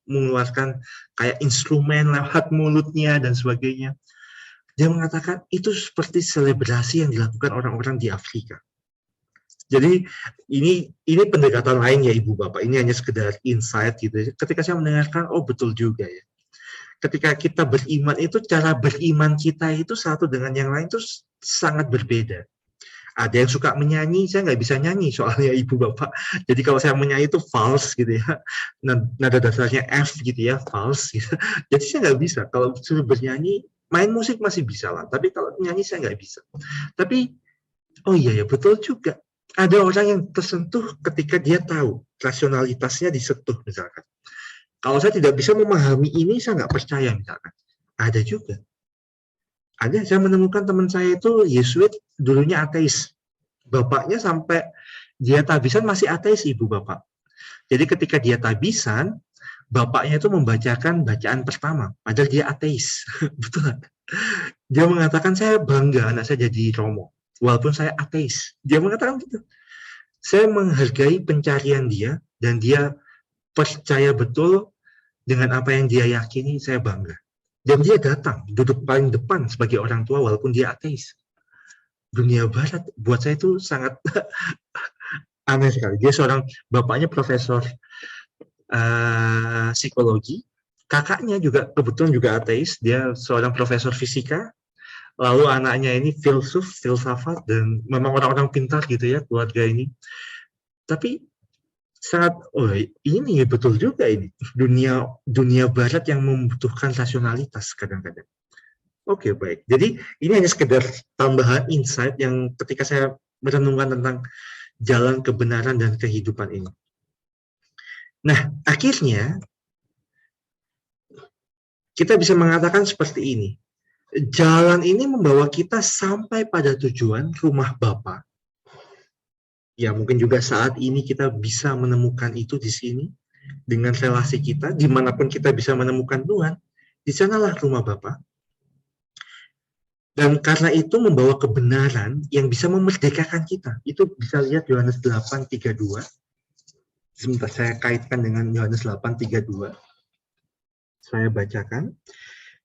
mengeluarkan kayak instrumen lewat mulutnya dan sebagainya. Dia mengatakan itu seperti selebrasi yang dilakukan orang-orang di Afrika. Jadi ini pendekatan lain ya Ibu Bapak. Ini hanya sekedar insight gitu. Ketika saya mendengarkan, oh betul juga ya. Ketika kita beriman itu, cara beriman kita itu satu dengan yang lain itu sangat berbeda. Ada yang suka menyanyi, saya nggak bisa nyanyi soalnya Ibu Bapak. Jadi kalau saya menyanyi itu false gitu ya. Nada dasarnya F gitu ya, false gitu. Jadi saya nggak bisa. Kalau suruh bernyanyi, main musik masih bisa lah. Tapi kalau nyanyi saya nggak bisa. Tapi, oh iya ya betul juga. Ada orang yang tersentuh ketika dia tahu rasionalitasnya disentuh misalkan. Kalau saya tidak bisa memahami ini, saya nggak percaya misalkan. Ada juga. Ada, saya menemukan teman saya itu Yesuit, dulunya ateis. Bapaknya sampai dia tabisan masih ateis, Ibu Bapak. Jadi ketika dia tabisan, bapaknya itu membacakan bacaan pertama, padahal dia ateis. Betul. Dia mengatakan, saya bangga anak saya jadi Romo. Walaupun saya ateis, dia mengatakan gitu. Saya menghargai pencarian dia dan dia percaya betul dengan apa yang dia yakini. Saya bangga. Dan dia datang duduk paling depan sebagai orang tua walaupun dia ateis. Dunia Barat buat saya itu sangat aneh sekali. Dia bapaknya profesor psikologi, kakaknya juga kebetulan juga ateis. Dia seorang profesor fisika. Lalu anaknya ini filsafat, dan memang orang-orang pintar gitu ya keluarga ini. Tapi sangat, ini betul juga ini dunia barat yang membutuhkan rasionalitas kadang-kadang. Oke, baik. Jadi ini hanya sekedar tambahan insight yang ketika saya merenungkan tentang jalan kebenaran dan kehidupan ini. Nah, akhirnya kita bisa mengatakan seperti ini. Jalan ini membawa kita sampai pada tujuan rumah Bapa. Ya, mungkin juga saat ini kita bisa menemukan itu di sini dengan relasi kita, dimanapun kita bisa menemukan Tuhan, di sanalah rumah Bapa. Dan karena itu membawa kebenaran yang bisa memerdekakan kita. Itu bisa lihat Yohanes 8:32. Sebentar saya kaitkan dengan Yohanes 8:32. Saya bacakan.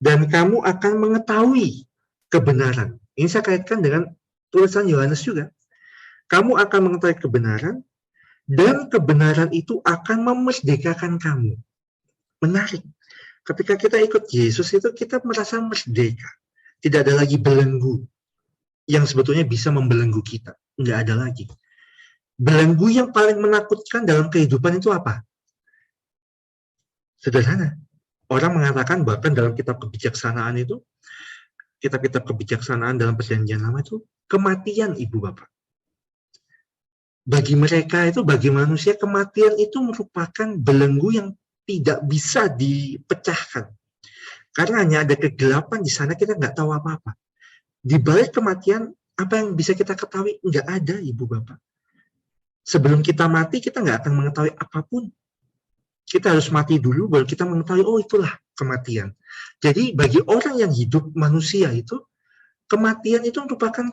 Dan kamu akan mengetahui kebenaran. Ini saya kaitkan dengan tulisan Yohanes juga. Kamu akan mengetahui kebenaran, dan kebenaran itu akan memerdekakan kamu. Menarik. Ketika kita ikut Yesus itu kita merasa merdeka. Tidak ada lagi belenggu yang sebetulnya bisa membelenggu kita. Nggak ada lagi. Belenggu yang paling menakutkan dalam kehidupan itu apa? Sederhana. Orang mengatakan bahkan dalam kitab kebijaksanaan itu, kitab-kitab kebijaksanaan dalam Perjanjian Lama itu, kematian Ibu Bapak. Bagi mereka itu, bagi manusia, kematian itu merupakan belenggu yang tidak bisa dipecahkan. Karena hanya ada kegelapan di sana, kita nggak tahu apa-apa. Di balik kematian, apa yang bisa kita ketahui? Nggak ada, Ibu Bapak. Sebelum kita mati, kita nggak akan mengetahui apapun. Kita harus mati dulu, baru kita mengetahui, oh itulah kematian. Jadi bagi orang yang hidup manusia itu, kematian itu merupakan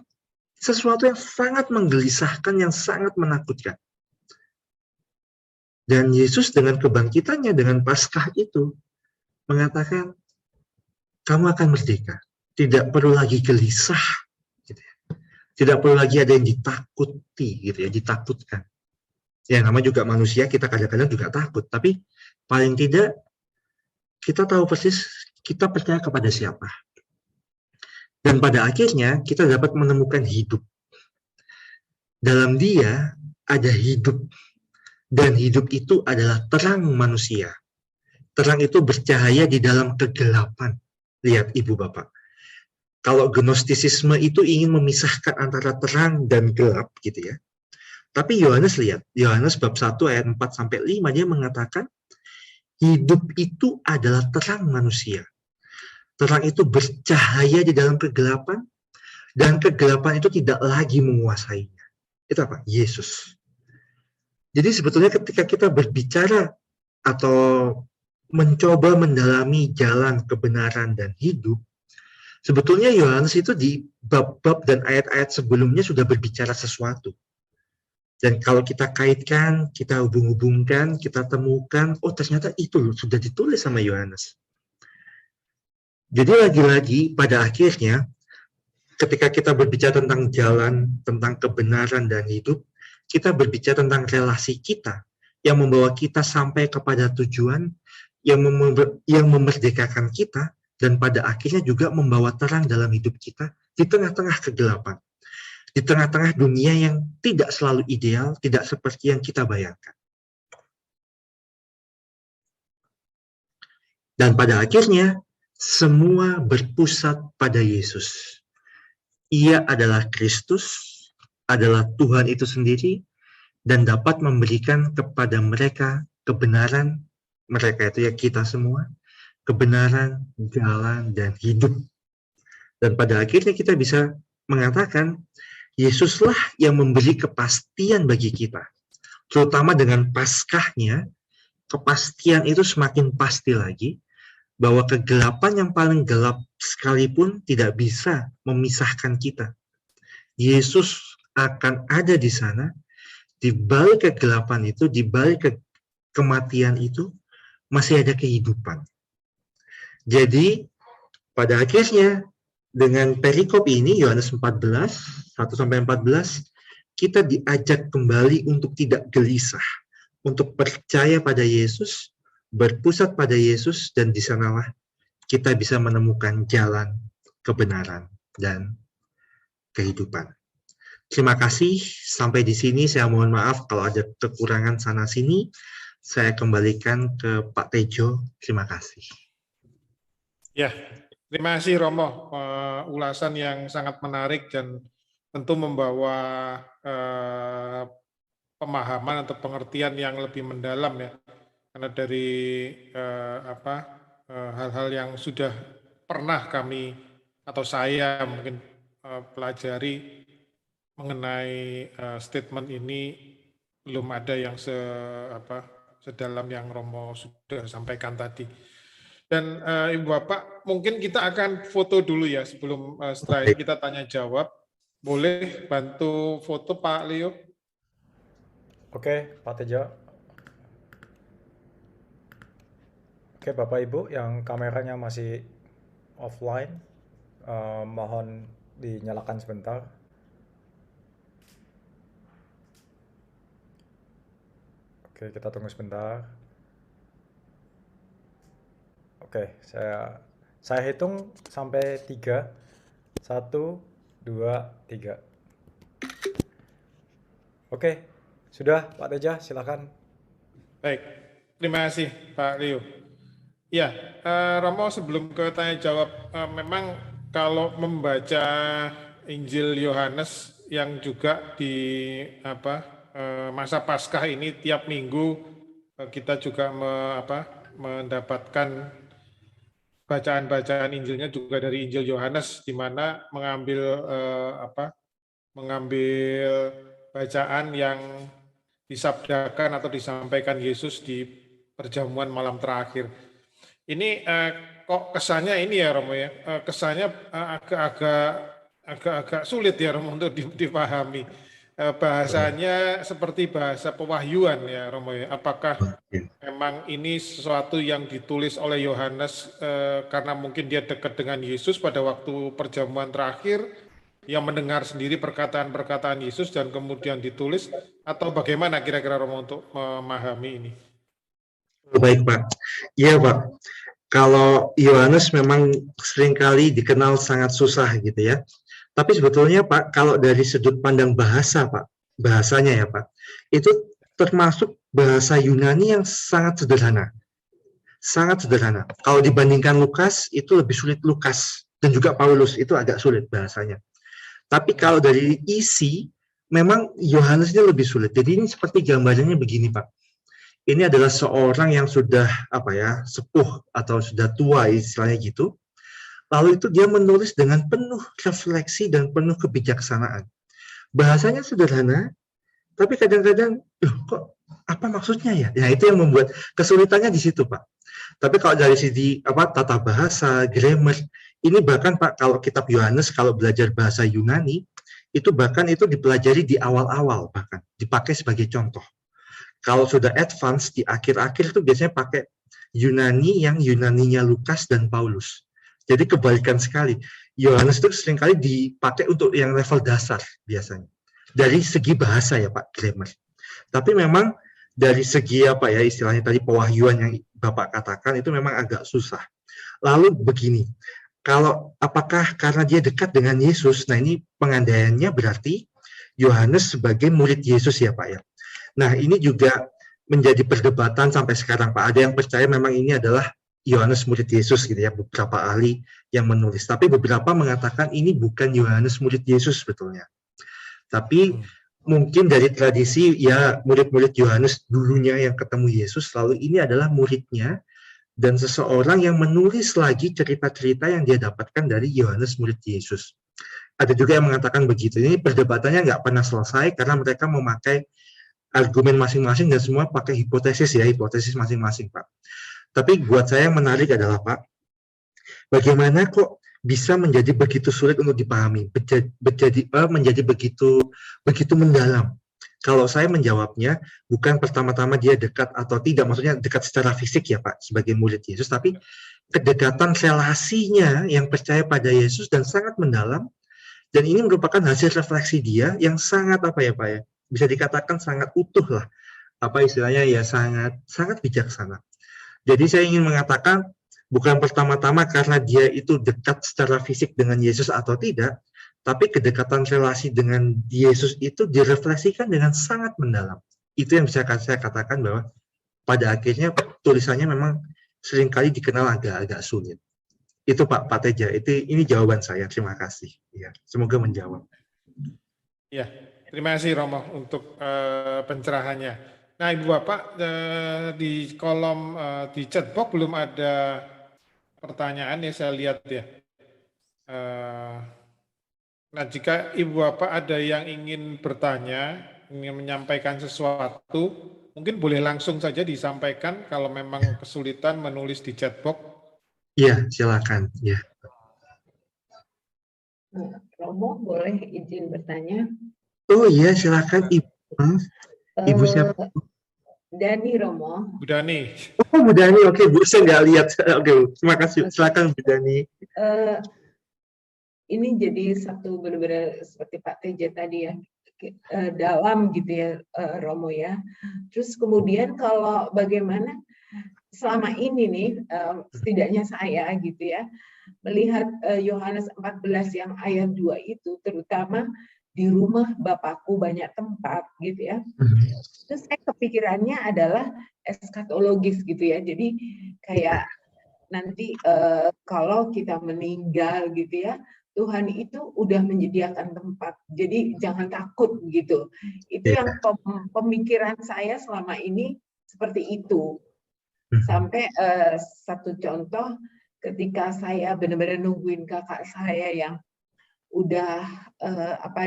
sesuatu yang sangat menggelisahkan, yang sangat menakutkan. Dan Yesus dengan kebangkitannya, dengan Paskah itu, mengatakan, kamu akan merdeka. Tidak perlu lagi gelisah. Gitu ya. Tidak perlu lagi ada yang ditakuti, gitu ya, ditakutkan. Ya, namanya juga manusia, kita kadang-kadang juga takut. Tapi paling tidak, kita tahu persis kita percaya kepada siapa. Dan pada akhirnya, kita dapat menemukan hidup. Dalam dia, ada hidup. Dan hidup itu adalah terang manusia. Terang itu bercahaya di dalam kegelapan. Lihat, Ibu Bapak. Kalau gnostisisme itu ingin memisahkan antara terang dan gelap, gitu ya. Tapi Yohanes lihat, Yohanes bab 1 ayat 4-5 dia mengatakan hidup itu adalah terang manusia. Terang itu bercahaya di dalam kegelapan dan kegelapan itu tidak lagi menguasainya. Itu apa? Yesus. Jadi sebetulnya ketika kita berbicara atau mencoba mendalami jalan kebenaran dan hidup, sebetulnya Yohanes itu di bab-bab dan ayat-ayat sebelumnya sudah berbicara sesuatu. Dan kalau kita kaitkan, kita hubung-hubungkan, kita temukan, oh ternyata itu loh, sudah ditulis sama Yohanes. Jadi lagi-lagi pada akhirnya, ketika kita berbicara tentang jalan, tentang kebenaran dan hidup, kita berbicara tentang relasi kita yang membawa kita sampai kepada tujuan, yang memerdekakan kita, dan pada akhirnya juga membawa terang dalam hidup kita di tengah-tengah kegelapan. Di tengah-tengah dunia yang tidak selalu ideal, tidak seperti yang kita bayangkan. Dan pada akhirnya, semua berpusat pada Yesus. Ia adalah Kristus, adalah Tuhan itu sendiri, dan dapat memberikan kepada mereka kebenaran, mereka itu ya kita semua, kebenaran, jalan, dan hidup. Dan pada akhirnya kita bisa mengatakan, Yesuslah yang memberi kepastian bagi kita. Terutama dengan Paskahnya, kepastian itu semakin pasti lagi, bahwa kegelapan yang paling gelap sekalipun tidak bisa memisahkan kita. Yesus akan ada di sana, di balik kegelapan itu, di balik kematian itu, masih ada kehidupan. Jadi, pada akhirnya, dengan perikop ini, Yohanes 14, 1-14, kita diajak kembali untuk tidak gelisah, untuk percaya pada Yesus, berpusat pada Yesus, dan di sanalah kita bisa menemukan jalan kebenaran dan kehidupan. Terima kasih, sampai di sini saya mohon maaf kalau ada kekurangan sana-sini. Saya kembalikan ke Pak Tejo, terima kasih. Ya, terima kasih Romo, ulasan yang sangat menarik dan tentu membawa pemahaman atau pengertian yang lebih mendalam ya, karena dari hal-hal yang sudah pernah kami atau saya mungkin pelajari mengenai statement ini, belum ada yang sedalam yang Romo sudah sampaikan tadi. Dan Ibu Bapak, mungkin kita akan foto dulu ya sebelum setelah ini kita tanya jawab. Boleh bantu foto Pak Leo? Oke, Pak Tejo. Oke, Bapak Ibu yang kameranya masih offline, mohon dinyalakan sebentar. Oke, kita tunggu sebentar. Oke, saya hitung sampai 3. 1, 2, 3. Oke, sudah Pak Teja, silakan. Baik, terima kasih Pak Leo. Ya, Romo sebelum ke tanya jawab, memang kalau membaca Injil Yohanes yang juga di masa Paskah ini tiap minggu kita juga mendapatkan bacaan-bacaan Injilnya juga dari Injil Yohanes, di mana mengambil bacaan yang disabdakan atau disampaikan Yesus di perjamuan malam terakhir. Ini kok kesannya ini ya Romo ya, kesannya agak sulit ya Romo untuk dipahami. Bahasanya seperti bahasa pewahyuan ya Romo ya. Apakah memang ini sesuatu yang ditulis oleh Yohanes karena mungkin dia dekat dengan Yesus pada waktu perjamuan terakhir, yang mendengar sendiri perkataan-perkataan Yesus dan kemudian ditulis, atau bagaimana kira-kira Romo untuk memahami ini? Baik Pak, iya Pak. Kalau Yohanes memang seringkali dikenal sangat susah gitu ya. Tapi sebetulnya Pak, kalau dari sudut pandang bahasa Pak, bahasanya ya Pak, itu termasuk bahasa Yunani yang sangat sederhana. Sangat sederhana. Kalau dibandingkan Lukas, itu lebih sulit Lukas. Dan juga Paulus, itu agak sulit bahasanya. Tapi kalau dari isi, memang Yohanes ini lebih sulit. Jadi ini seperti gambarannya begini Pak. Ini adalah seorang yang sudah sepuh atau sudah tua istilahnya gitu. Lalu itu dia menulis dengan penuh refleksi dan penuh kebijaksanaan. Bahasanya sederhana, Tapi kadang-kadang, loh kok apa maksudnya ya? Nah itu yang membuat kesulitannya di situ Pak. Tapi kalau dari segi tata bahasa, grammar, ini bahkan Pak kalau kitab Yohanes kalau belajar bahasa Yunani itu bahkan itu dipelajari di awal-awal, bahkan dipakai sebagai contoh. Kalau sudah advance di akhir-akhir itu biasanya pakai Yunani yang Yunaninya Lukas dan Paulus. Jadi kebalikan sekali. Yohanes itu seringkali dipakai untuk yang level dasar biasanya. Dari segi bahasa ya Pak, grammar. Tapi memang dari segi istilahnya tadi pewahyuan yang Bapak katakan itu memang agak susah. Lalu begini, kalau apakah karena dia dekat dengan Yesus, nah ini pengandaiannya berarti Yohanes sebagai murid Yesus ya Pak ya. Nah ini juga menjadi perdebatan sampai sekarang Pak. Ada yang percaya memang ini adalah Yohanes murid Yesus gitu ya, beberapa ahli yang menulis. Tapi beberapa mengatakan ini bukan Yohanes murid Yesus sebetulnya. Tapi mungkin dari tradisi ya murid-murid Yohanes dulunya yang ketemu Yesus, lalu ini adalah muridnya dan seseorang yang menulis lagi cerita-cerita yang dia dapatkan dari Yohanes murid Yesus. Ada juga yang mengatakan begitu. Ini perdebatannya nggak pernah selesai karena mereka memakai argumen masing-masing dan semua pakai hipotesis masing-masing Pak. Tapi buat saya yang menarik adalah Pak, bagaimana kok bisa menjadi begitu sulit untuk dipahami, menjadi begitu mendalam. Kalau saya menjawabnya, bukan pertama-tama dia dekat atau tidak, maksudnya dekat secara fisik ya Pak, sebagai murid Yesus, tapi kedekatan relasinya yang percaya pada Yesus dan sangat mendalam, dan ini merupakan hasil refleksi dia yang sangat Pak ya, bisa dikatakan sangat utuh lah, istilahnya ya sangat bijaksana. Jadi saya ingin mengatakan, bukan pertama-tama karena dia itu dekat secara fisik dengan Yesus atau tidak, tapi kedekatan relasi dengan Yesus itu direfleksikan dengan sangat mendalam. Itu yang bisa saya katakan bahwa pada akhirnya tulisannya memang seringkali dikenal agak sulit. Itu Pak Teja, ini jawaban saya. Terima kasih. Ya, semoga menjawab. Ya, terima kasih Romo untuk pencerahannya. Nah Ibu Bapak, di kolom di chatbox belum ada pertanyaan ya, saya lihat ya. Nah jika Ibu Bapak ada yang ingin bertanya, ingin menyampaikan sesuatu, mungkin boleh langsung saja disampaikan kalau memang kesulitan menulis di chatbox. Iya, silakan. Ya. Romo, boleh izin bertanya? Oh iya, silakan Ibu. Ibu siapa? Dani Romo. Bu Dani. Oh Bu Dani, oke Bu, saya nggak lihat. Oke, terima kasih. Silakan Bu Dani. Ini jadi satu benar-benar seperti Pak Teja tadi ya, dalam gitu ya Romo ya. Terus kemudian kalau bagaimana selama ini nih, setidaknya saya gitu ya, melihat Yohanes 14 yang ayat 2 itu, terutama di rumah Bapakku banyak tempat gitu ya. Terus saya kepikirannya adalah eskatologis gitu ya. Jadi kayak nanti kalau kita meninggal gitu ya, Tuhan itu udah menyediakan tempat. Jadi jangan takut gitu. Itu yang pemikiran saya selama ini seperti itu. Sampai satu contoh ketika saya benar-benar nungguin kakak saya yang udah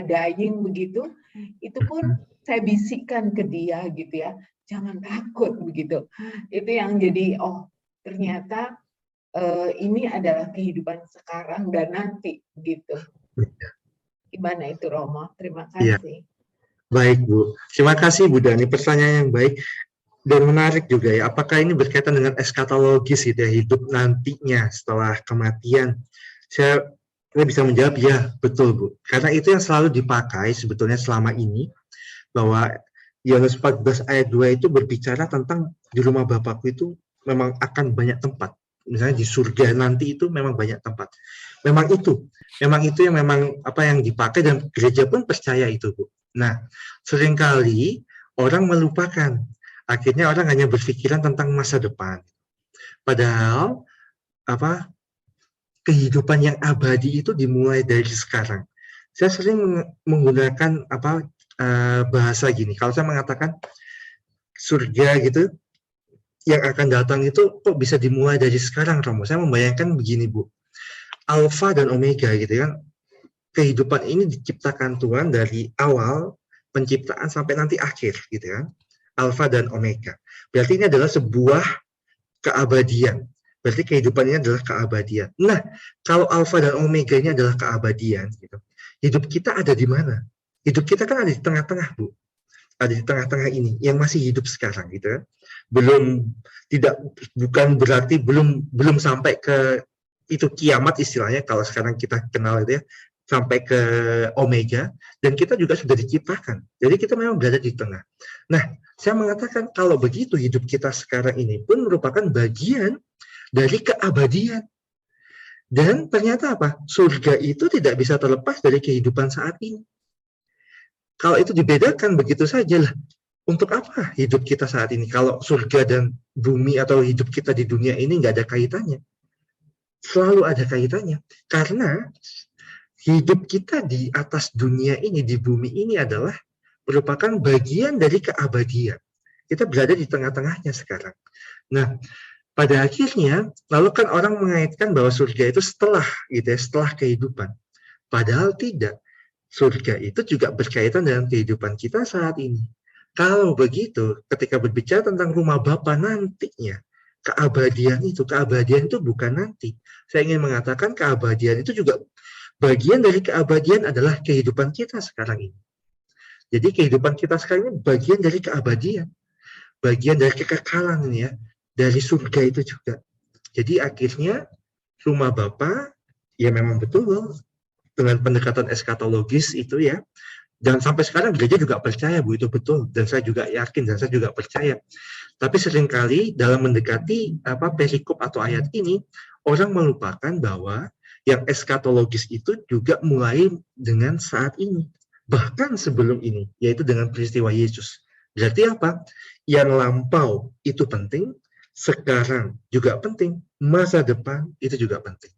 dying begitu, itu pun saya bisikkan ke dia gitu ya, jangan takut begitu. Itu yang jadi ternyata ini adalah kehidupan sekarang dan nanti gitu. Gimana itu Romo? Terima kasih. Ya. Baik Bu, terima kasih Bu Dani, pertanyaan yang baik dan menarik juga ya. Apakah ini berkaitan dengan eskatologis gitu ya, hidup nantinya setelah kematian? Saya bisa menjawab ya, betul Bu. Karena itu yang selalu dipakai sebetulnya selama ini, bahwa Yohanes 14 ayat 2 itu berbicara tentang di rumah Bapakku itu memang akan banyak tempat. Misalnya di surga nanti itu memang banyak tempat. Memang itu yang memang yang dipakai dan gereja pun percaya itu Bu. Nah, seringkali orang melupakan. Akhirnya orang hanya berpikiran tentang masa depan. Padahal kehidupan yang abadi itu dimulai dari sekarang. Saya sering menggunakan bahasa gini. Kalau saya mengatakan surga gitu yang akan datang itu kok bisa dimulai dari sekarang, Romo. Saya membayangkan begini, Bu. Alfa dan Omega gitu kan. Kehidupan ini diciptakan Tuhan dari awal penciptaan sampai nanti akhir gitu kan. Alfa dan Omega. Berarti ini adalah sebuah keabadian. Berarti kehidupan ini adalah keabadian. Nah, kalau Alfa dan Omega ini adalah keabadian, gitu, hidup kita ada di mana? Hidup kita kan ada di tengah-tengah, Bu. Ada di tengah-tengah ini, yang masih hidup sekarang, gitu kan. Bukan berarti belum sampai ke itu kiamat istilahnya, kalau sekarang kita kenal itu ya, sampai ke Omega, dan kita juga sudah diciptakan. Jadi kita memang berada di tengah. Nah, saya mengatakan kalau begitu hidup kita sekarang ini pun merupakan bagian dari keabadian. Dan ternyata apa? Surga itu tidak bisa terlepas dari kehidupan saat ini. Kalau itu dibedakan begitu saja lah. Untuk apa hidup kita saat ini? Kalau surga dan bumi atau hidup kita di dunia ini nggak ada kaitannya. Selalu ada kaitannya. Karena hidup kita di atas dunia ini, di bumi ini adalah merupakan bagian dari keabadian. Kita berada di tengah-tengahnya sekarang. Nah, pada akhirnya, lalu kan orang mengaitkan bahwa surga itu setelah, gitu ya, setelah kehidupan. Padahal tidak. Surga itu juga berkaitan dengan kehidupan kita saat ini. Kalau begitu, ketika berbicara tentang rumah Bapa nantinya, keabadian itu bukan nanti. Saya ingin mengatakan keabadian itu juga bagian dari keabadian adalah kehidupan kita sekarang ini. Jadi kehidupan kita sekarang ini bagian dari keabadian. Bagian dari kekekalan ini ya. Dari surga itu juga. Jadi akhirnya rumah Bapa ya memang betul dengan pendekatan eskatologis itu ya. Dan sampai sekarang gereja juga percaya Bu itu betul, dan saya juga yakin dan saya juga percaya. Tapi seringkali dalam mendekati perikop atau ayat ini, orang melupakan bahwa yang eskatologis itu juga mulai dengan saat ini, bahkan sebelum ini, yaitu dengan peristiwa Yesus. Berarti apa? Yang lampau itu penting, sekarang juga penting, masa depan itu juga penting.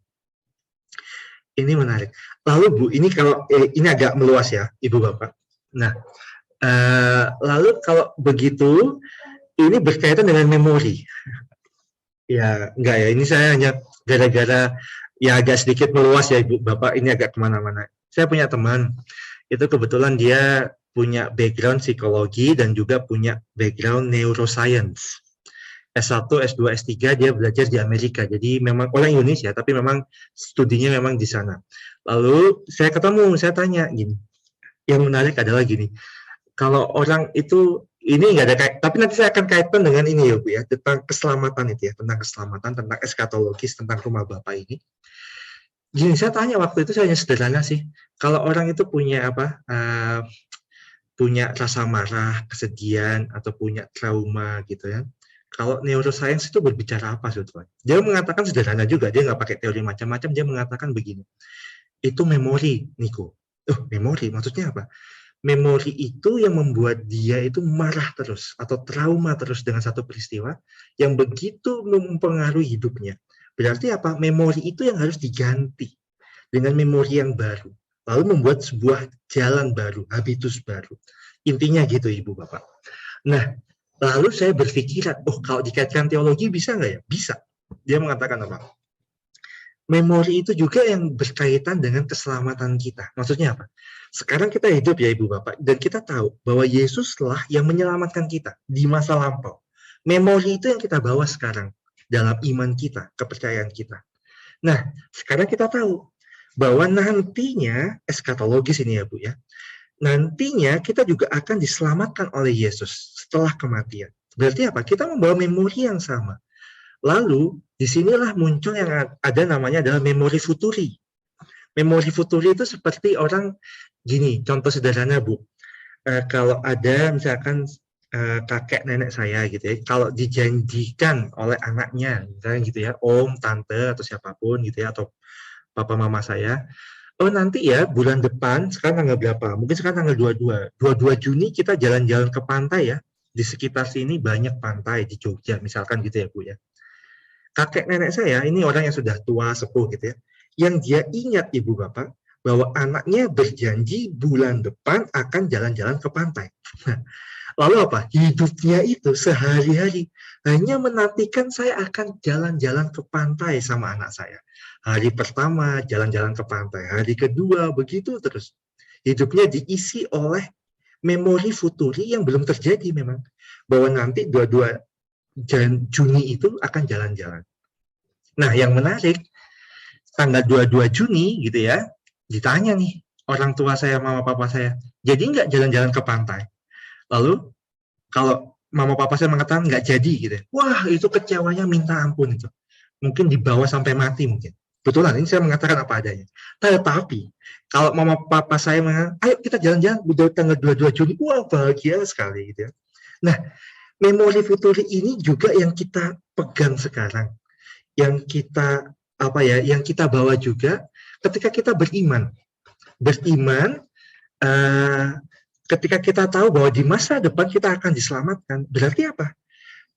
Ini menarik. Lalu Bu, ini kalau ini agak meluas ya, Ibu Bapak. Nah, lalu kalau begitu, ini berkaitan dengan memori. Ya, enggak ya. Ini saya hanya gara-gara ya agak sedikit meluas ya, Ibu Bapak. Ini agak kemana-mana. Saya punya teman, itu kebetulan dia punya background psikologi dan juga punya background neuroscience. S1, S2, S3 dia belajar di Amerika. Jadi memang orang Indonesia, tapi memang studinya memang di sana. Lalu saya ketemu, saya tanya gini. Yang menarik adalah gini. Kalau orang itu ini nggak ada tapi nanti saya akan kaitkan dengan ini ya Bu ya, tentang keselamatan itu ya, tentang keselamatan, tentang eskatologis, tentang rumah Bapa ini. Gini, saya tanya waktu itu saya hanya sederhana sih. Kalau orang itu punya punya rasa marah, kesedihan atau punya trauma gitu ya. Kalau neuroscience itu berbicara apa sebetulnya? Dia mengatakan sederhana juga, dia nggak pakai teori macam-macam, dia mengatakan begini, itu memori, Niko. Memori, maksudnya apa? Memori itu yang membuat dia itu marah terus, atau trauma terus dengan satu peristiwa, yang begitu mempengaruhi hidupnya. Berarti apa? Memori itu yang harus diganti dengan memori yang baru. Lalu membuat sebuah jalan baru, habitus baru. Intinya gitu Ibu Bapak. Nah, lalu saya berpikiran, kalau dikaitkan teologi bisa nggak ya? Bisa. Dia mengatakan apa? Memori itu juga yang berkaitan dengan keselamatan kita. Maksudnya apa? Sekarang kita hidup ya Ibu Bapak, dan kita tahu bahwa Yesuslah yang menyelamatkan kita di masa lampau. Memori itu yang kita bawa sekarang dalam iman kita, kepercayaan kita. Nah, sekarang kita tahu bahwa nantinya, eskatologis ini ya Bu ya, nantinya kita juga akan diselamatkan oleh Yesus setelah kematian. Berarti apa? Kita membawa memori yang sama. Lalu, disinilah muncul yang ada namanya adalah memori futuri. Memori futuri itu seperti orang, gini, contoh sederhana Bu. Kalau ada misalkan kakek nenek saya gitu ya, kalau dijanjikan oleh anaknya, misalnya gitu ya, om, tante, atau siapapun gitu ya, atau papa mama saya, nanti ya bulan depan, sekarang tanggal berapa? Mungkin sekarang tanggal 22 Juni kita jalan-jalan ke pantai ya. Di sekitar sini banyak pantai di Jogja, misalkan gitu ya Bu ya. Kakek nenek saya, ini orang yang sudah tua, sepuh gitu ya. Yang dia ingat Ibu Bapak, bahwa anaknya berjanji bulan depan akan jalan-jalan ke pantai. Lalu apa? Hidupnya itu sehari-hari hanya menantikan saya akan jalan-jalan ke pantai sama anak saya. Hari pertama jalan-jalan ke pantai, hari kedua begitu terus. Hidupnya diisi oleh memori futuri yang belum terjadi memang. Bahwa nanti 22 Juni itu akan jalan-jalan. Nah, yang menarik, tanggal 22 Juni gitu ya, ditanya nih orang tua saya, mama papa saya, jadi nggak jalan-jalan ke pantai? Lalu kalau mama papa saya mengatakan nggak jadi gitu ya, wah itu kecewanya minta ampun itu. Mungkin dibawa sampai mati mungkin. Betulan, ini saya mengatakan apa adanya. Tetapi, kalau mama papa saya mengatakan, ayo kita jalan-jalan udah tanggal 22 Juni, wah bahagia sekali gitu ya. Nah, memori futuri ini juga yang kita pegang sekarang, yang kita yang kita bawa juga ketika kita beriman. Ketika kita tahu bahwa di masa depan kita akan diselamatkan, berarti apa?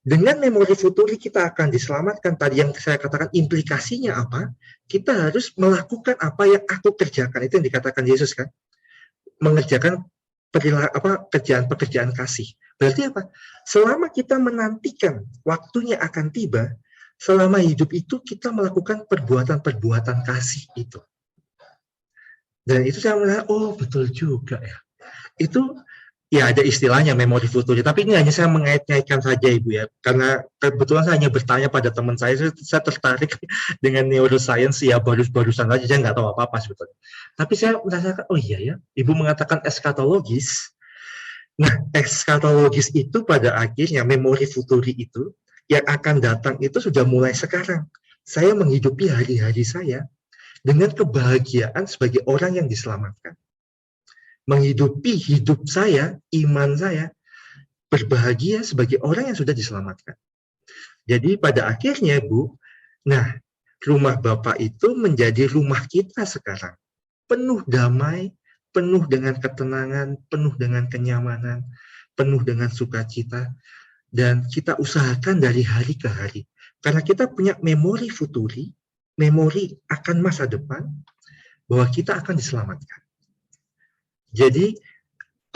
Dengan memori futuri kita akan diselamatkan. Tadi yang saya katakan implikasinya apa? Kita harus melakukan apa yang aku kerjakan. Itu yang dikatakan Yesus kan? Mengerjakan pekerjaan kasih. Berarti apa? Selama kita menantikan waktunya akan tiba, selama hidup itu kita melakukan perbuatan-perbuatan kasih itu. Dan itu saya melihat, oh betul juga ya. Itu ya ada istilahnya memori futuri, tapi ini hanya saya mengait-ngaitkan saja Ibu ya, karena kebetulan saya hanya bertanya pada teman saya tertarik dengan neuroscience ya barusan aja, saya nggak tahu apa-apa sebetulnya. Tapi saya merasakan, oh iya ya, Ibu mengatakan eskatologis. Nah, eskatologis itu pada akhirnya memori futuri itu yang akan datang itu sudah mulai sekarang. Saya menghidupi hari-hari saya dengan kebahagiaan sebagai orang yang diselamatkan. Menghidupi hidup saya, iman saya, berbahagia sebagai orang yang sudah diselamatkan. Jadi pada akhirnya, Bu, nah, rumah Bapak itu menjadi rumah kita sekarang. Penuh damai, penuh dengan ketenangan, penuh dengan kenyamanan, penuh dengan sukacita, dan kita usahakan dari hari ke hari. Karena kita punya memori futuri, memori akan masa depan, bahwa kita akan diselamatkan. Jadi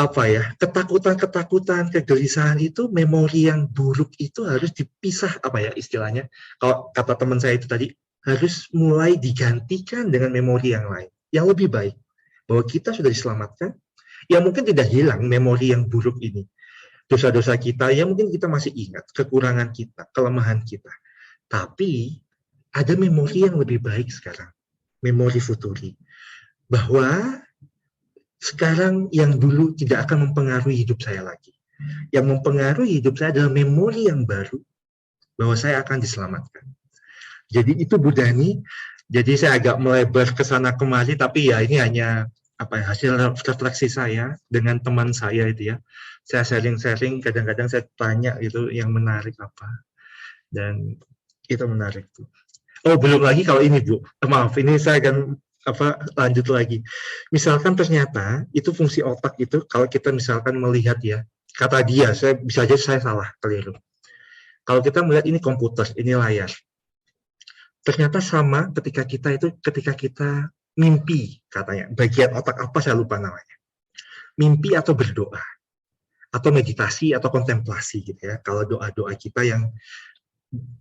ketakutan, kegelisahan itu, memori yang buruk itu harus dipisah istilahnya. Kalau kata teman saya itu tadi, harus mulai digantikan dengan memori yang lain, yang lebih baik. Bahwa kita sudah diselamatkan, ya mungkin tidak hilang memori yang buruk ini. Dosa-dosa kita, ya mungkin kita masih ingat, kekurangan kita, kelemahan kita. Tapi ada memori yang lebih baik sekarang, memori futuri. Bahwa sekarang yang dulu tidak akan mempengaruhi hidup saya lagi. Yang mempengaruhi hidup saya adalah memori yang baru, bahwa saya akan diselamatkan. Jadi itu Bu Dani, jadi saya agak melebar ke sana kemari, tapi ya ini hanya hasil refleksi saya dengan teman saya itu ya. Saya sharing-sharing, kadang-kadang saya tanya itu yang menarik apa. Dan itu menarik tuh. Oh, belum lagi kalau ini Bu, maaf, ini saya akan lanjut lagi. Misalkan ternyata itu fungsi otak itu, kalau kita misalkan melihat ya, kata dia, bisa aja saya salah, keliru. Kalau kita melihat ini komputer, ini layar, ternyata sama ketika kita mimpi, katanya, bagian otak apa saya lupa namanya, mimpi atau berdoa, atau meditasi atau kontemplasi gitu ya. Kalau doa-doa kita yang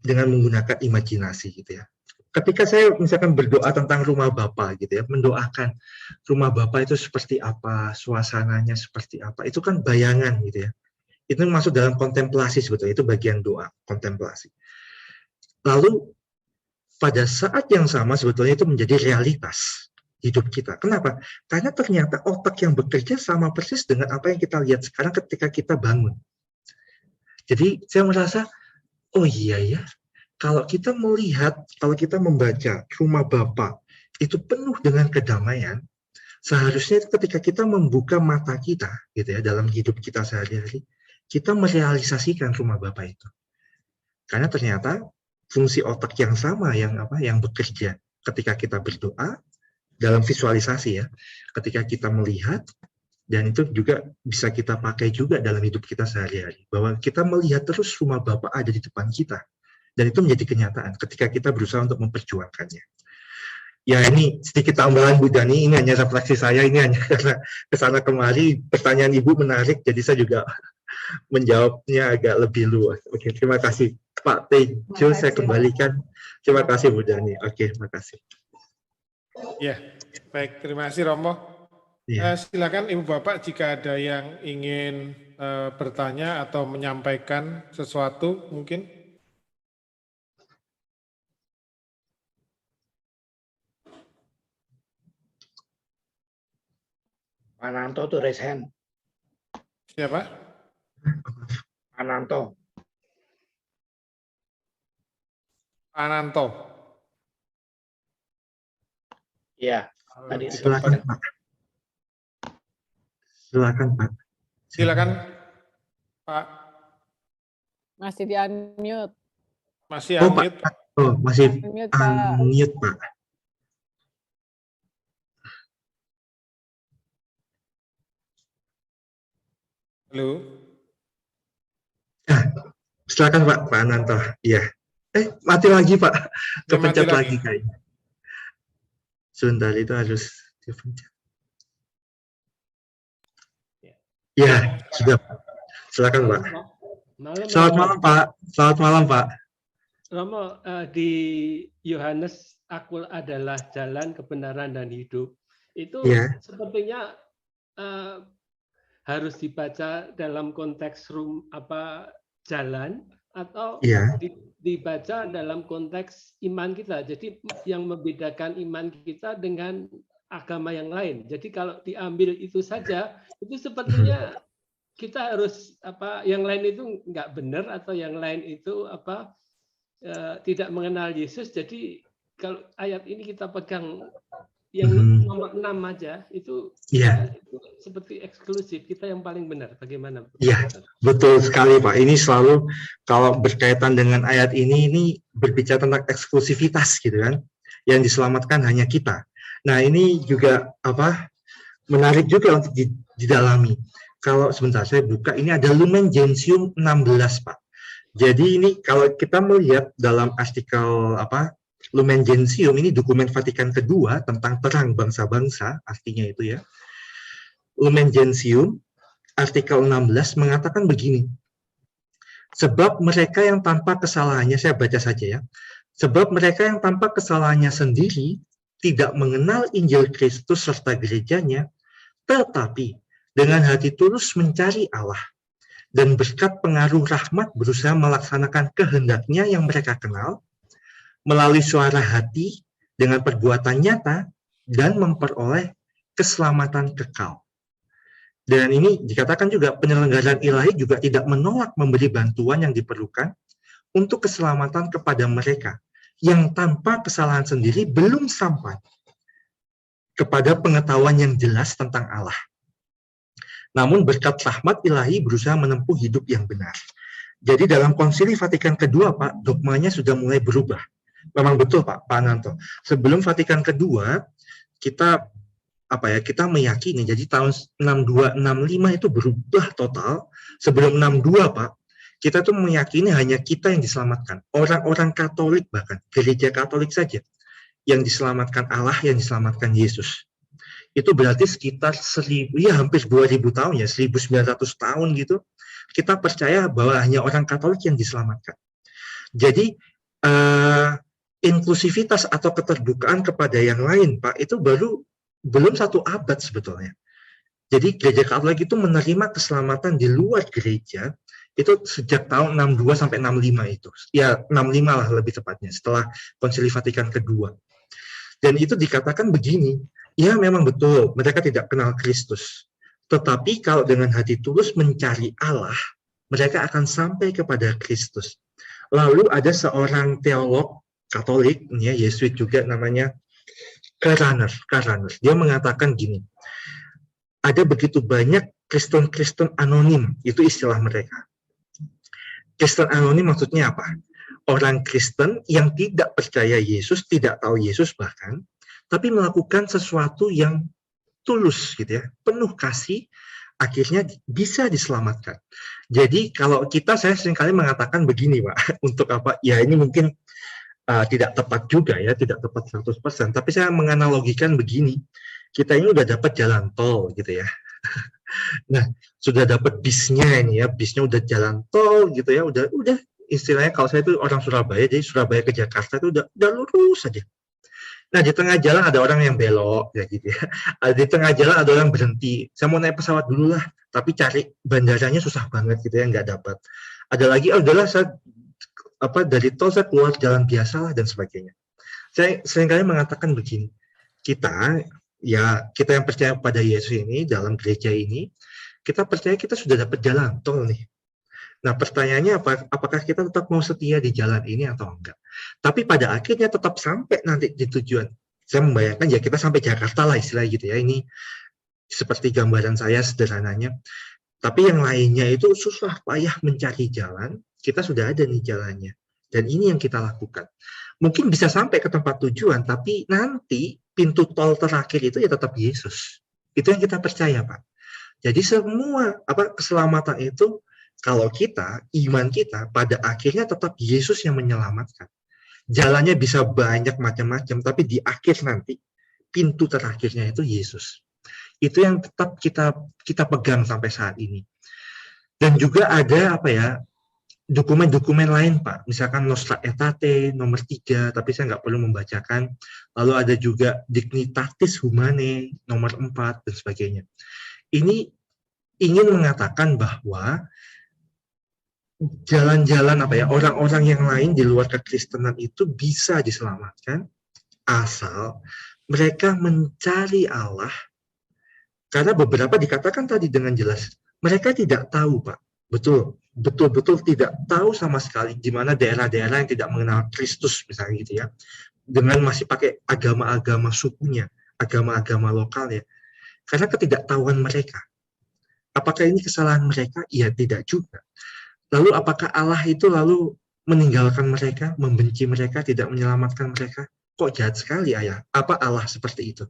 dengan menggunakan imajinasi gitu ya. Ketika saya misalkan berdoa tentang rumah Bapak gitu ya, mendoakan rumah Bapak itu seperti apa, suasananya seperti apa, itu kan bayangan gitu ya. Itu masuk dalam kontemplasi sebetulnya, itu bagian doa, kontemplasi. Lalu pada saat yang sama sebetulnya itu menjadi realitas hidup kita. Kenapa? Karena ternyata otak yang bekerja sama persis dengan apa yang kita lihat sekarang ketika kita bangun. Jadi saya merasa, oh iya ya, kalau kita melihat, kalau kita membaca rumah Bapak itu penuh dengan kedamaian, seharusnya ketika kita membuka mata kita, gitu ya, dalam hidup kita sehari-hari, kita merealisasikan rumah Bapak itu. Karena ternyata fungsi otak yang sama yang bekerja ketika kita berdoa dalam visualisasi ya, ketika kita melihat, dan itu juga bisa kita pakai juga dalam hidup kita sehari-hari, bahwa kita melihat terus rumah Bapak ada di depan kita. Dan itu menjadi kenyataan ketika kita berusaha untuk memperjuangkannya. Ya ini sedikit tambahan Bu Dani, ini hanya refleksi saya, ini hanya karena kesana kemari, pertanyaan Ibu menarik, jadi saya juga menjawabnya agak lebih luas. Oke, terima kasih Pak Tejo, saya kembalikan. Terima kasih Bu Dani. Oke, terima kasih. Ya, baik, terima kasih Romo. Iya. Silakan Ibu Bapak jika ada yang ingin bertanya atau menyampaikan sesuatu mungkin. Pak Nanto tuh raise hand. Siapa? Pak Nanto. Ananto. Iya. Tadi Di Silakan tempat. Pak. Silakan Pak. Silakan Pak. Masih di unmute. Masih Oh Pak. unmute. Oh masih Unmute, Pak. unmute Pak. Halo. Silakan Pak Ananto. Iya. Mati lagi Pak. Ya, mati Kepencet lagi kayaknya. Sebentar itu harus dipencet. Ya, sudah. Silakan Pak. Selamat malam Pak. Selamat malam Pak. Romo, di Yohanes aku adalah jalan, kebenaran, dan hidup. Itu Ya. sepertinya harus dibaca dalam konteks jalan atau Ya. dibaca dalam konteks iman kita. Jadi yang membedakan iman kita dengan agama yang lain. Jadi kalau diambil itu saja, itu sepertinya kita harus yang lain itu nggak benar atau yang lain itu tidak mengenal Yesus. Jadi kalau ayat ini kita pegang yang nomor 6 aja itu, Iya. itu seperti eksklusif, kita yang paling benar. Bagaimana? Iya, betul sekali Pak. Ini selalu kalau berkaitan dengan ayat ini berbicara tentang eksklusivitas gitu kan. Yang diselamatkan hanya kita. Nah, ini juga menarik juga untuk didalami. Kalau sebentar saya buka, ini ada Lumen Gentium 16 Pak. Jadi ini kalau kita melihat dalam artikel Lumen Gentium, ini dokumen Vatikan kedua tentang terang bangsa-bangsa, artinya itu ya. Lumen Gentium, artikel 16 mengatakan begini. Sebab mereka yang tanpa kesalahannya, saya baca saja ya. Sebab mereka yang tanpa kesalahannya sendiri tidak mengenal Injil Kristus serta gerejanya, tetapi dengan hati tulus mencari Allah dan berkat pengaruh rahmat berusaha melaksanakan kehendaknya yang mereka kenal, melalui suara hati dengan perbuatan nyata dan memperoleh keselamatan kekal. Dan ini dikatakan juga penyelenggaraan ilahi juga tidak menolak memberi bantuan yang diperlukan untuk keselamatan kepada mereka yang tanpa kesalahan sendiri belum sampai kepada pengetahuan yang jelas tentang Allah. Namun berkat rahmat ilahi berusaha menempuh hidup yang benar. Jadi dalam Konsili Vatikan kedua Pak, dogmanya sudah mulai berubah. Memang betul Pak Ananto. Sebelum Vatikan kedua, kita meyakini, jadi tahun 62-65 itu berubah total. Sebelum 62 Pak, kita tuh meyakini hanya kita yang diselamatkan. Orang-orang Katolik bahkan, gereja Katolik saja yang diselamatkan Allah, yang diselamatkan Yesus. Itu berarti sekitar hampir 2000 tahun ya, 1900 tahun gitu. Kita percaya bahwa hanya orang Katolik yang diselamatkan. Jadi inklusivitas atau keterbukaan kepada yang lain, Pak, itu belum 1 abad sebetulnya. Jadi gereja Katolik itu menerima keselamatan di luar gereja itu sejak tahun 62 sampai 65 itu. Ya, 65 lah lebih tepatnya, setelah Konsili Vatikan kedua. Dan itu dikatakan begini, ya memang betul, mereka tidak kenal Kristus. Tetapi kalau dengan hati tulus mencari Allah, mereka akan sampai kepada Kristus. Lalu ada seorang teolog Katolik, ya Yesuit juga namanya Karaner. Dia mengatakan gini, ada begitu banyak Kristen-Kristen anonim, itu istilah mereka. Kristen anonim maksudnya apa? Orang Kristen yang tidak percaya Yesus, tidak tahu Yesus bahkan, tapi melakukan sesuatu yang tulus gitu ya, penuh kasih, akhirnya bisa diselamatkan. Jadi kalau saya seringkali mengatakan begini Pak, untuk apa? Ya ini mungkin tidak tepat juga ya, tidak tepat 100%, tapi saya menganalogikan begini, kita ini udah dapat jalan tol gitu ya. Nah, sudah dapat bisnya ini ya, bisnya udah jalan tol gitu ya, udah istilahnya kalau saya itu orang Surabaya, jadi Surabaya ke Jakarta itu udah lurus saja. Nah, di tengah jalan ada orang yang belok, ya gitu ya. Di tengah jalan ada orang berhenti. Saya mau naik pesawat dulu lah, tapi cari bandaranya susah banget gitu ya, nggak dapat. Ada lagi, oh udahlah saya dari tol saya keluar jalan biasa lah dan sebagainya. Saya seringkali mengatakan begini, kita yang percaya pada Yesus ini dalam gereja ini, kita percaya kita sudah dapat jalan tol nih. Nah, pertanyaannya apakah kita tetap mau setia di jalan ini atau enggak? Tapi pada akhirnya tetap sampai nanti di tujuan. Saya membayangkan ya kita sampai Jakarta lah istilahnya gitu ya. Ini seperti gambaran saya sederhananya. Tapi yang lainnya itu susah payah mencari jalan, kita sudah ada nih jalannya. Dan ini yang kita lakukan. Mungkin bisa sampai ke tempat tujuan, tapi nanti pintu tol terakhir itu ya tetap Yesus. Itu yang kita percaya, Pak. Jadi semua keselamatan itu kalau iman kita pada akhirnya tetap Yesus yang menyelamatkan. Jalannya bisa banyak macam-macam, tapi di akhir nanti pintu terakhirnya itu Yesus. Itu yang tetap kita pegang sampai saat ini. Dan juga ada dokumen-dokumen lain, Pak. Misalkan Nostra Aetate nomor 3, tapi saya nggak perlu membacakan. Lalu ada juga Dignitatis Humanae nomor 4 dan sebagainya. Ini ingin mengatakan bahwa jalan-jalan orang-orang yang lain di luar kekristenan itu bisa diselamatkan asal mereka mencari Allah. Karena beberapa dikatakan tadi dengan jelas, mereka tidak tahu, Pak. Betul-betul tidak tahu sama sekali di mana daerah-daerah yang tidak mengenal Kristus misalnya gitu ya. Dengan masih pakai agama-agama sukunya, agama-agama lokal ya. Karena ketidaktahuan mereka. Apakah ini kesalahan mereka? Ya tidak juga. Lalu apakah Allah itu lalu meninggalkan mereka, membenci mereka, tidak menyelamatkan mereka? Kok jahat sekali ayah? Apa Allah seperti itu?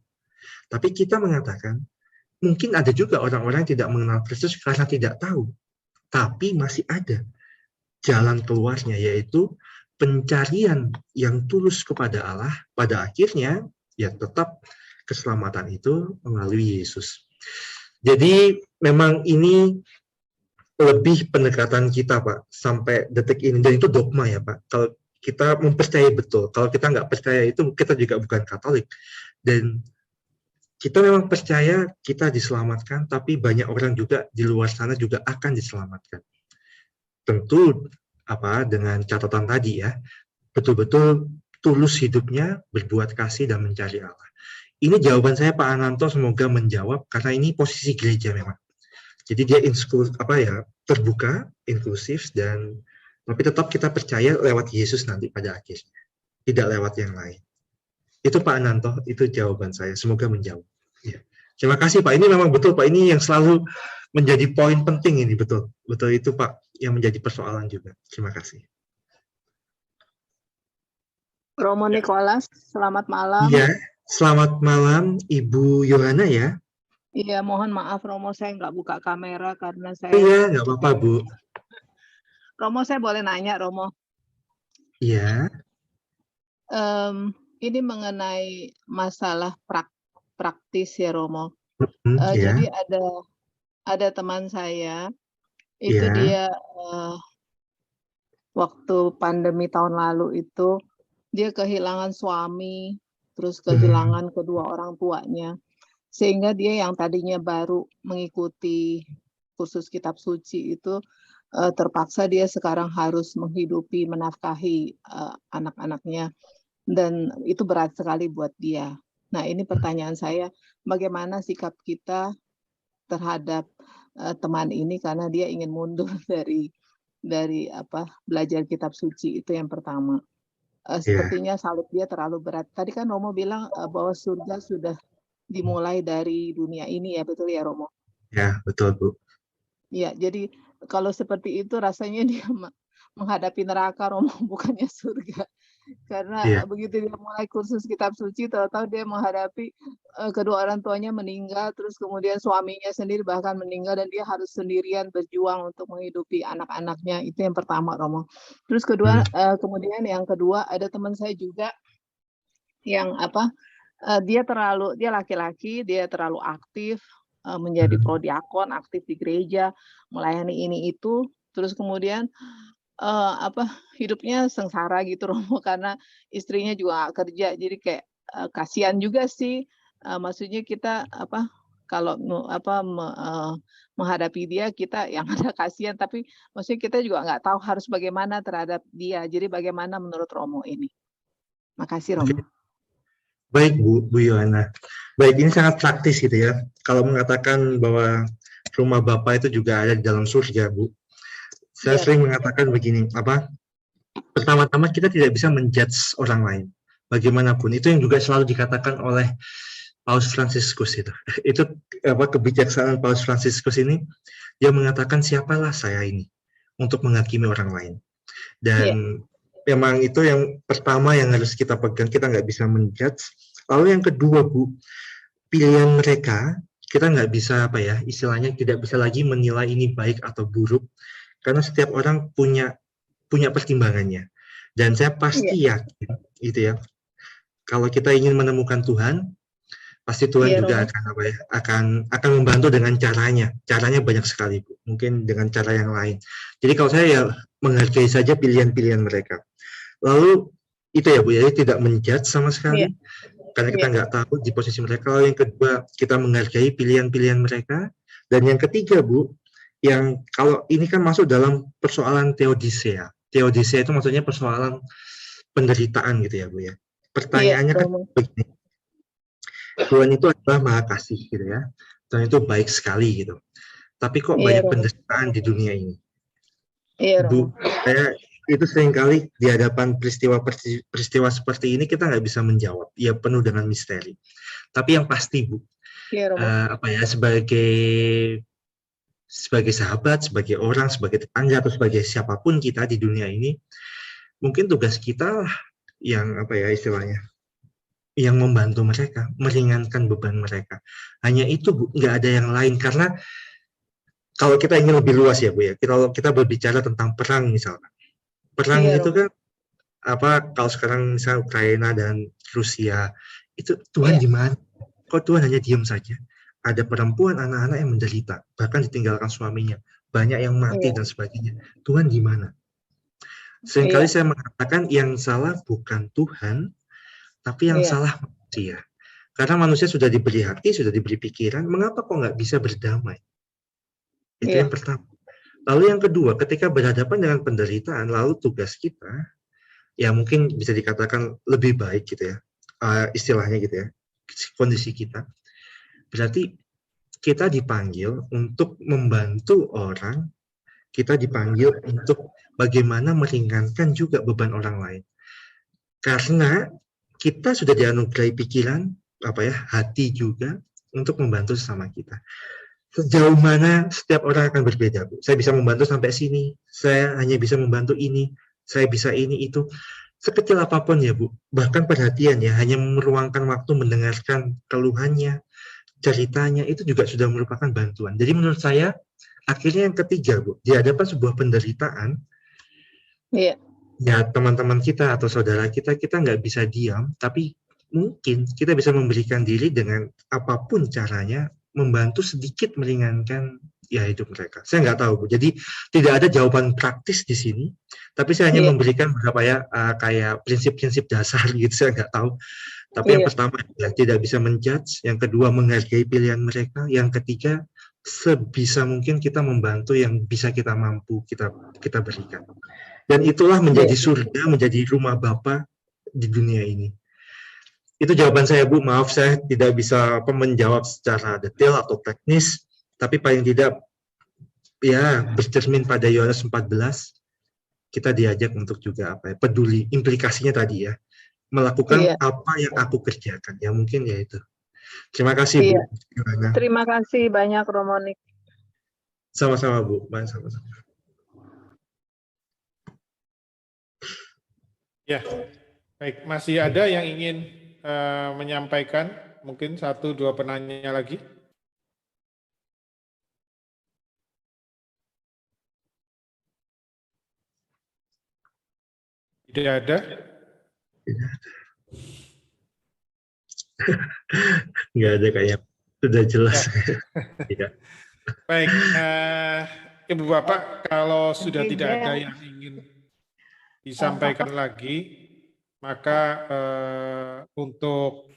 Tapi kita mengatakan, mungkin ada juga orang-orang yang tidak mengenal Kristus karena tidak tahu. Tapi masih ada jalan keluarnya, yaitu pencarian yang tulus kepada Allah. Pada akhirnya, ya tetap keselamatan itu melalui Yesus. Jadi memang ini lebih pendekatan kita, Pak, sampai detik ini. Dan itu dogma ya, Pak. Kalau kita mempercayai betul. Kalau kita nggak percaya itu, kita juga bukan Katolik. Dan kita memang percaya kita diselamatkan, tapi banyak orang juga di luar sana juga akan diselamatkan. Tentu dengan catatan tadi ya, betul-betul tulus hidupnya, berbuat kasih dan mencari Allah. Ini jawaban saya, Pak Ananto, semoga menjawab, karena ini posisi gereja memang. Jadi dia terbuka, inklusif, dan tapi tetap kita percaya lewat Yesus nanti pada akhirnya, tidak lewat yang lain. Itu Pak Ananto, itu jawaban saya. Semoga menjawab. Ya. Terima kasih Pak. Ini memang betul Pak. Ini yang selalu menjadi poin penting ini, betul. Betul itu Pak, yang menjadi persoalan juga. Terima kasih. Romo Nicholas, selamat malam. Iya, selamat malam Ibu Yohana ya. Iya, mohon maaf Romo, saya nggak buka kamera karena saya... Iya, nggak apa-apa Bu. Romo, saya boleh nanya Romo? Iya. Ini mengenai masalah praktis ya Romo. Ya. Jadi ada teman saya, itu dia waktu pandemi tahun lalu itu, dia kehilangan suami, terus kehilangan kedua orang tuanya. Sehingga dia yang tadinya baru mengikuti kursus kitab suci itu terpaksa dia sekarang harus menghidupi, menafkahi anak-anaknya. Dan itu berat sekali buat dia. Nah ini pertanyaan saya, bagaimana sikap kita terhadap teman ini karena dia ingin mundur dari belajar kitab suci, itu yang pertama. Sepertinya salib dia terlalu berat. Tadi kan Romo bilang bahwa surga sudah dimulai dari dunia ini ya, betul ya Romo? Ya, betul Bu. Ya, jadi kalau seperti itu rasanya dia menghadapi neraka Romo, bukannya surga. Karena begitu dia mulai kursus kitab suci, tahu-tahu dia menghadapi kedua orang tuanya meninggal, terus kemudian suaminya sendiri bahkan meninggal, dan dia harus sendirian berjuang untuk menghidupi anak-anaknya. Itu yang pertama Romo. Terus kemudian yang kedua, ada teman saya juga yang dia laki-laki, dia terlalu aktif, menjadi prodiakon, aktif di gereja, melayani ini itu, terus kemudian hidupnya sengsara gitu Romo, karena istrinya juga nggak kerja, jadi kayak kasihan juga sih. Maksudnya kita kalau menghadapi dia kita yang ada kasihan, tapi maksudnya kita juga nggak tahu harus bagaimana terhadap dia. Jadi bagaimana menurut Romo ini? Makasih Romo. Baik Bu Yohana. Baik, ini sangat praktis gitu ya. Kalau mengatakan bahwa rumah Bapa itu juga ada di dalam surga, Bu. Saya sering mengatakan begini, pertama-tama kita tidak bisa menjudge orang lain. Bagaimanapun, itu yang juga selalu dikatakan oleh Paus Fransiskus itu. Itu kebijaksanaan Paus Fransiskus ini, dia mengatakan siapalah saya ini untuk menghakimi orang lain. Dan memang itu yang pertama yang harus kita pegang, kita nggak bisa menjudge. Lalu yang kedua Bu, pilihan mereka, kita nggak bisa istilahnya tidak bisa lagi menilai ini baik atau buruk, karena setiap orang punya pertimbangannya. Dan saya pasti yakin gitu ya, kalau kita ingin menemukan Tuhan, pasti Tuhan juga akan membantu dengan caranya banyak sekali Bu. Mungkin dengan cara yang lain. Jadi kalau saya ya menghargai saja pilihan-pilihan mereka. Lalu itu ya Bu, jadi tidak menjudge sama sekali, karena kita nggak tahu di posisi mereka. Lalu yang kedua, kita menghargai pilihan-pilihan mereka. Dan yang ketiga Bu, yang kalau ini kan masuk dalam persoalan theodicea. Theodicea itu maksudnya persoalan penderitaan gitu ya Bu ya. Pertanyaannya kan begini, Tuhan itu adalah maha kasih gitu ya, Tuhan itu baik sekali gitu, tapi kok banyak penderitaan di dunia ini? Bu, saya itu seringkali di hadapan peristiwa seperti ini kita nggak bisa menjawab, ya penuh dengan misteri. Tapi yang pasti Bu, sebagai sahabat, sebagai orang, sebagai tetangga atau sebagai siapapun kita di dunia ini, mungkin tugas kita yang istilahnya, yang membantu mereka, meringankan beban mereka. Hanya itu Bu, nggak ada yang lain. Karena kalau kita ingin lebih luas ya Bu ya, kalau kita berbicara tentang perang misalnya, perang itu kan kalau sekarang misalnya Ukraina dan Rusia, itu Tuhan di mana? Kok Tuhan hanya diam saja? Ada perempuan, anak-anak yang menderita, bahkan ditinggalkan suaminya, banyak yang mati dan sebagainya. Tuhan di mana? Seringkali saya mengatakan yang salah bukan Tuhan, tapi yang salah manusia. Karena manusia sudah diberi hati, sudah diberi pikiran, mengapa kok nggak bisa berdamai? Itu yang pertama. Lalu yang kedua, ketika berhadapan dengan penderitaan, lalu tugas kita, ya mungkin bisa dikatakan lebih baik gitu ya, istilahnya gitu ya, kondisi kita. Berarti kita dipanggil untuk membantu orang, kita dipanggil untuk bagaimana meringankan juga beban orang lain. Karena kita sudah dianugerahi pikiran, hati juga untuk membantu sesama kita. Sejauh mana setiap orang akan berbeda, Bu. Saya bisa membantu sampai sini, saya hanya bisa membantu ini, saya bisa ini, itu. Sekecil apapun ya Bu, bahkan perhatian ya, hanya meluangkan waktu mendengarkan keluhannya, ceritanya, itu juga sudah merupakan bantuan. Jadi menurut saya, akhirnya yang ketiga Bu, di hadapan sebuah penderitaan, ya teman-teman kita atau saudara kita nggak bisa diam, tapi mungkin kita bisa memberikan diri dengan apapun caranya, membantu sedikit meringankan ya hidup mereka. Saya nggak tahu Bu, jadi tidak ada jawaban praktis di sini, tapi saya hanya memberikan beberapa kayak prinsip-prinsip dasar gitu, saya nggak tahu. Tapi yang pertama ya, tidak bisa menjudge, yang kedua menghargai pilihan mereka, yang ketiga sebisa mungkin kita membantu yang bisa kita mampu kita berikan. Dan itulah menjadi surga, menjadi rumah Bapa di dunia ini. Itu jawaban saya Bu, maaf saya tidak bisa menjawab secara detail atau teknis, tapi paling tidak ya bercermin pada Yohanes 14, kita diajak untuk juga peduli, implikasinya tadi ya, melakukan apa yang aku kerjakan, ya mungkin ya itu. Terima kasih Bu. Terima kasih banyak Romonik. Sama-sama Bu, sama-sama. Ya, baik. Masih ada yang ingin menyampaikan? Mungkin 1-2 penanya lagi. Tidak ada? Nggak ada kayaknya. Sudah jelas. Ya. Baik, Ibu Bapak, kalau sudah tidak ada yang ingin disampaikan lagi, Maka untuk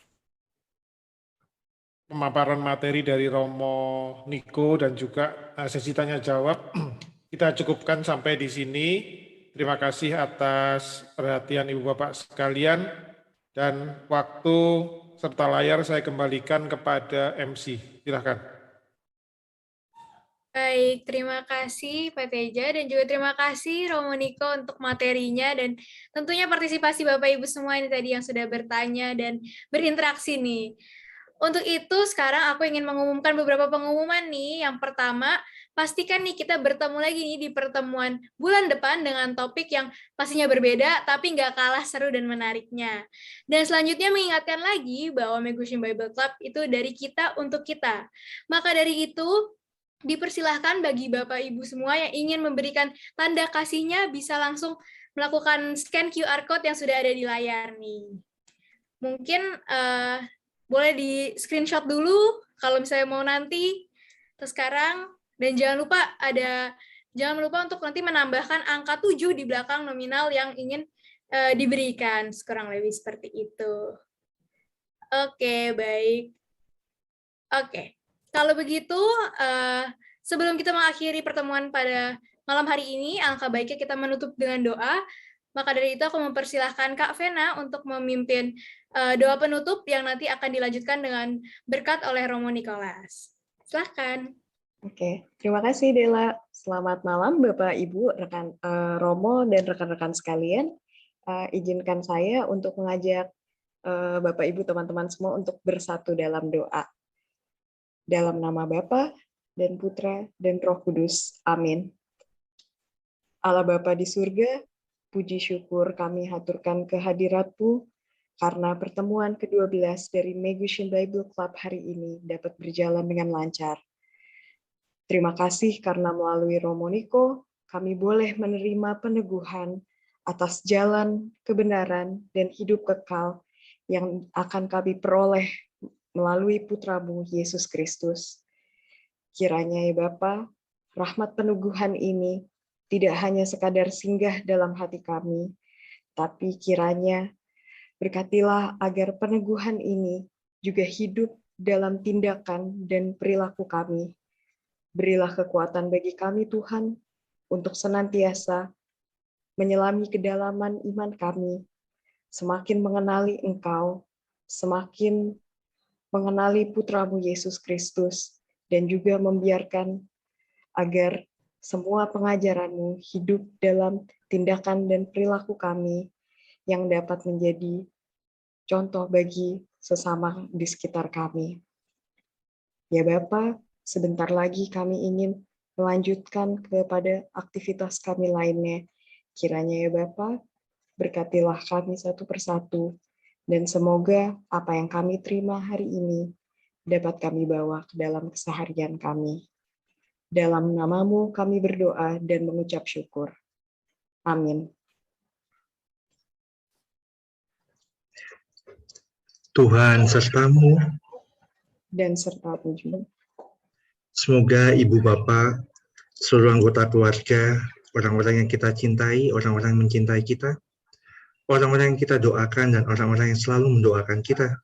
pemaparan materi dari Romo Niko dan juga sesi tanya jawab kita cukupkan sampai di sini. Terima kasih atas perhatian Ibu Bapak sekalian, dan waktu serta layar saya kembalikan kepada MC. Silakan. Baik, terima kasih Pak Teja dan juga terima kasih Romo Niko untuk materinya dan tentunya partisipasi Bapak Ibu semua ini tadi yang sudah bertanya dan berinteraksi nih. Untuk itu sekarang aku ingin mengumumkan beberapa pengumuman nih. Yang pertama, pastikan nih kita bertemu lagi nih di pertemuan bulan depan dengan topik yang pastinya berbeda tapi nggak kalah seru dan menariknya. Dan selanjutnya mengingatkan lagi bahwa Megushin Bible Club itu dari kita untuk kita. Maka dari itu dipersilahkan bagi Bapak Ibu semua yang ingin memberikan tanda kasihnya bisa langsung melakukan scan QR code yang sudah ada di layar nih. Mungkin boleh di screenshot dulu kalau misalnya mau nanti. Terus sekarang, dan jangan lupa untuk nanti menambahkan angka 7 di belakang nominal yang ingin diberikan, kurang lebih seperti itu. Oke, baik. Oke, kalau begitu sebelum kita mengakhiri pertemuan pada malam hari ini, alangkah baiknya kita menutup dengan doa. Maka dari itu aku mempersilahkan Kak Vena untuk memimpin doa penutup yang nanti akan dilanjutkan dengan berkat oleh Romo Nicholas. Silahkan. Oke, terima kasih Dela. Selamat malam Bapak Ibu, rekan Romo dan rekan-rekan sekalian. Izinkan saya untuk mengajak Bapak Ibu teman-teman semua untuk bersatu dalam doa. Dalam nama Bapa dan Putra dan Roh Kudus. Amin. Allah Bapa di surga, puji syukur kami haturkan kehadirat-Mu karena pertemuan ke-12 dari Megushin Bible Club hari ini dapat berjalan dengan lancar. Terima kasih karena melalui Romo Niko, kami boleh menerima peneguhan atas jalan kebenaran dan hidup kekal yang akan kami peroleh melalui Putra-Mu, Yesus Kristus. Kiranya ya Bapa, rahmat peneguhan ini tidak hanya sekadar singgah dalam hati kami, tapi kiranya berkatilah agar peneguhan ini juga hidup dalam tindakan dan perilaku kami. Berilah kekuatan bagi kami Tuhan untuk senantiasa menyelami kedalaman iman kami, semakin mengenali Engkau, semakin mengenali Putra-Mu Yesus Kristus, dan juga membiarkan agar semua pengajaran-Mu hidup dalam tindakan dan perilaku kami yang dapat menjadi contoh bagi sesama di sekitar kami. Ya Bapa, sebentar lagi kami ingin melanjutkan kepada aktivitas kami lainnya. Kiranya ya Bapa, berkatilah kami satu persatu, dan semoga apa yang kami terima hari ini dapat kami bawa ke dalam keseharian kami. Dalam nama-Mu kami berdoa dan mengucap syukur. Amin. Tuhan sertamu Dan serta-Mu juga. Semoga Ibu Bapak, seluruh anggota keluarga, orang-orang yang kita cintai, orang-orang yang mencintai kita, orang-orang yang kita doakan, dan orang-orang yang selalu mendoakan kita,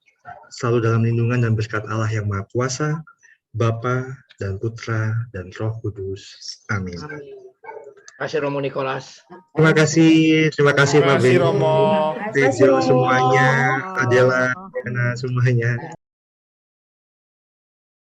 selalu dalam lindungan dan berkat Allah yang Maha Kuasa, Bapa dan Putra dan Roh Kudus. Amin. Terima kasih Romo Nicholas. Terima kasih Terima Pak kasih Ben, Romo. Tejo semuanya, Adela, semuanya.